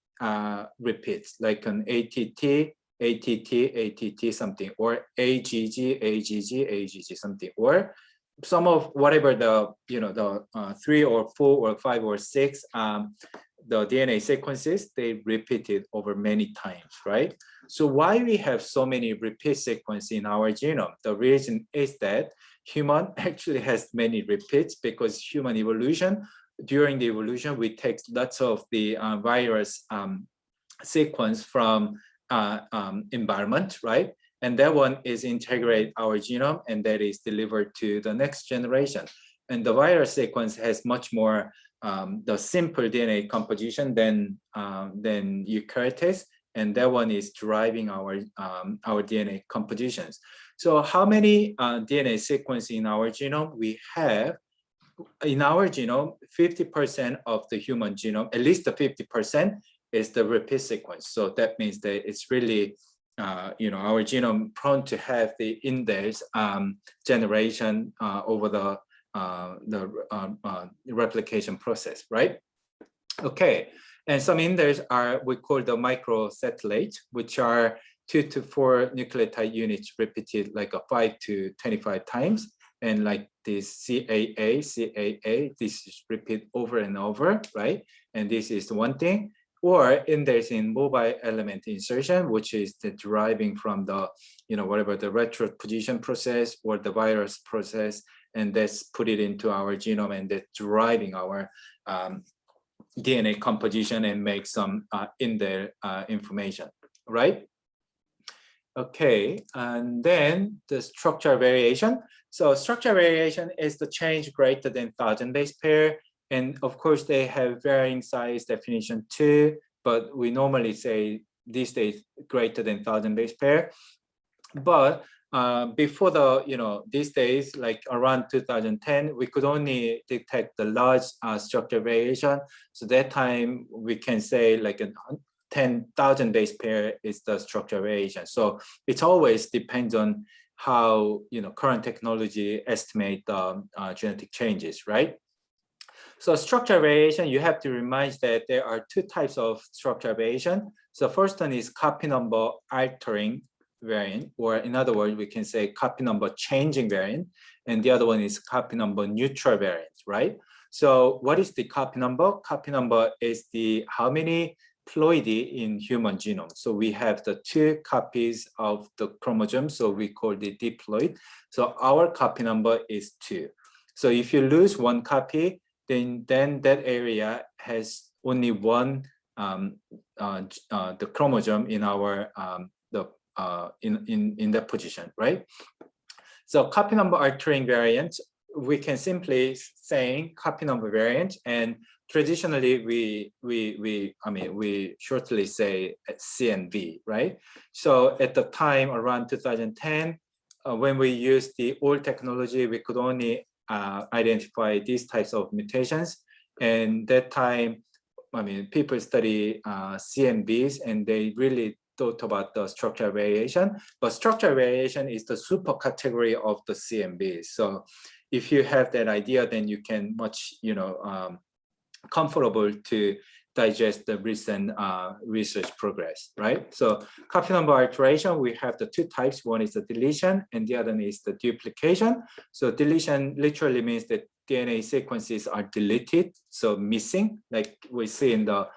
Speaker 1: repeats, like an ATT, ATT something, or AGG something, or some of whatever the the 3 or 4 or 5 or 6 the DNA sequences, they repeated over many times, right? So why we have so many repeat sequences in our genome? The reason is that human actually has many repeats because human evolution, during the evolution, we take lots of the virus sequence from environment, right? And that one is integrate our genome and that is delivered to the next generation. And the virus sequence has much more the simple DNA composition than eukaryotes, and that one is driving our DNA compositions. So how many DNA sequence in our genome? We have in our genome 50% of the human genome, at least the 50% is the repeat sequence. So that means that it's really our genome prone to have the index generation over the replication process, right? Okay, and some index are we call the microsatellite, which are 2 to 4 nucleotide units repeated like a 5 to 25 times, and like this CAA, this is repeat over and over, right? And this is one thing. Or index in mobile element insertion, which is the deriving from the, whatever the retroposition process or the virus process, and that's put it into our genome and that's driving our DNA composition and make some in there information, right? Okay, and then the structure variation. So structure variation is the change greater than 1,000 base pair. And of course, they have varying size definition too, but we normally say these days greater than 1,000 base pair. But before the, these days, like around 2010, we could only detect the large structure variation. So that time we can say like a 10,000 base pair is the structure variation. So it always depends on how, current technology estimate the genetic changes, right? So structure variation, you have to remind that there are two types of structure variation. So first one is copy number altering variant, or in other words, we can say copy number changing variant. And the other one is copy number neutral variant, right? So what is the copy number? Copy number is the how many ploidy in human genome. So we have the 2 copies of the chromosome, so we call the diploid. So our copy number is 2. So if you lose 1 copy, then that area has only one the chromosome in our in that position, right? So copy number altering variant, we can simply say copy number variant, and traditionally we shortly say CNV, right? So at the time around 2010, when we used the old technology, we could only identify these types of mutations. And that time, people study CNVs and they really thought about the structural variation, but structural variation is the super category of the CNVs. So if you have that idea, then you can much, comfortable to digest the recent research progress, right? So copy number alteration, we have the 2 types. One is the deletion and the other is the duplication. So deletion literally means that DNA sequences are deleted, so missing, like we see in the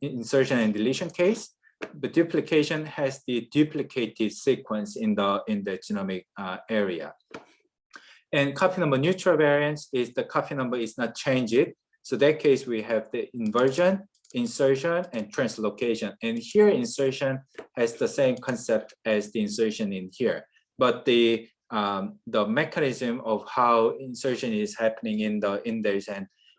Speaker 1: insertion and deletion case. But duplication has the duplicated sequence in the genomic area. And copy number neutral variance is the copy number is not changed. So that case, we have the inversion, insertion, and translocation. And here insertion has the same concept as the insertion in here. But the mechanism of how insertion is happening in the index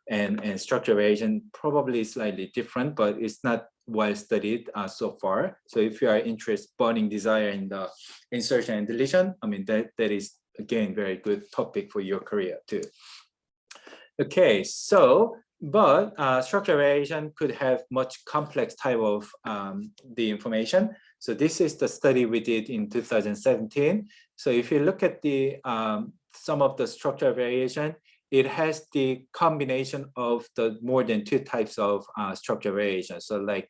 Speaker 1: and structure variation probably slightly different, but it's not well studied so far. So if you are interested, burning desire in the insertion and deletion, that is again very good topic for your career too. Okay, so but structure variation could have much complex type of the information. So this is the study we did in 2017. So if you look at the some of the structure variation, it has the combination of the more than 2 types of structure variation. So like,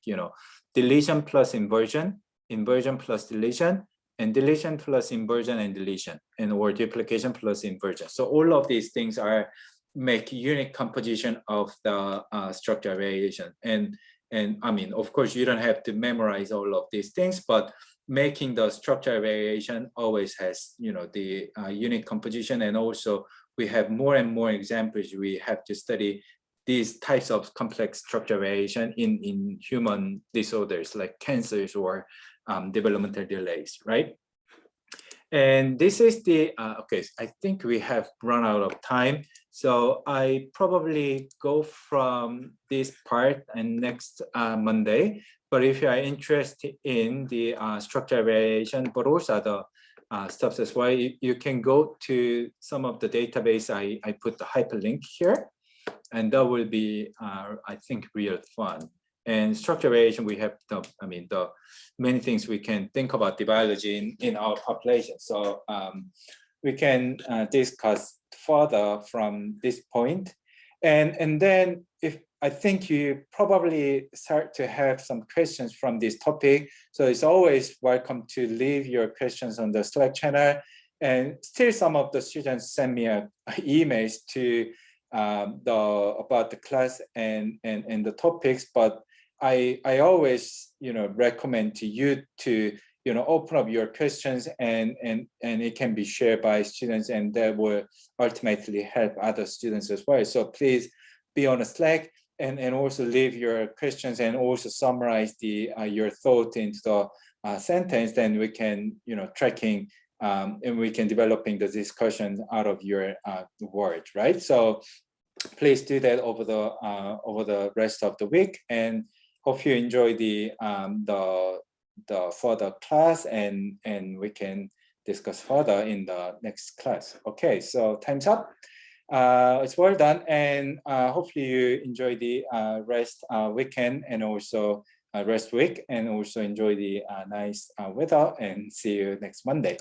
Speaker 1: deletion plus inversion, inversion plus deletion, and deletion plus inversion and deletion, and or duplication plus inversion. So all of these things are make unique composition of the structure variation. And I mean, of course, you don't have to memorize all of these things, but making the structure variation always has, you know, the unique composition. And also we have more and more examples. We have to study these types of complex structure variation in human disorders like cancers or developmental delays, right? And this is the, okay, I think we have run out of time. So I probably go from this part and next Monday. But if you are interested in the structure variation, but also the stuff as well, you can go to some of the database. I put the hyperlink here, and that will be, I think, real fun. And structure variation, we have the, I mean, the many things we can think about the biology in our population. So we can discuss further from this point. And then if I think you probably start to have some questions from this topic. So it's always welcome to leave your questions on the Slack channel. And still some of the students send me emails to about the class and the topics, but I always, you know, recommend to you to, you know, open up your questions and it can be shared by students, and that will ultimately help other students as well. So please be on a Slack and also leave your questions and also summarize the your thought into the sentence. Then we can, you know, tracking and we can developing the discussion out of your word, right? So please do that over the rest of the week, and hope you enjoy the further class, and we can discuss further in the next class. Okay, so time's up. It's well done, and hopefully you enjoy the rest weekend and also rest week, and also enjoy the nice weather, and see you next Monday.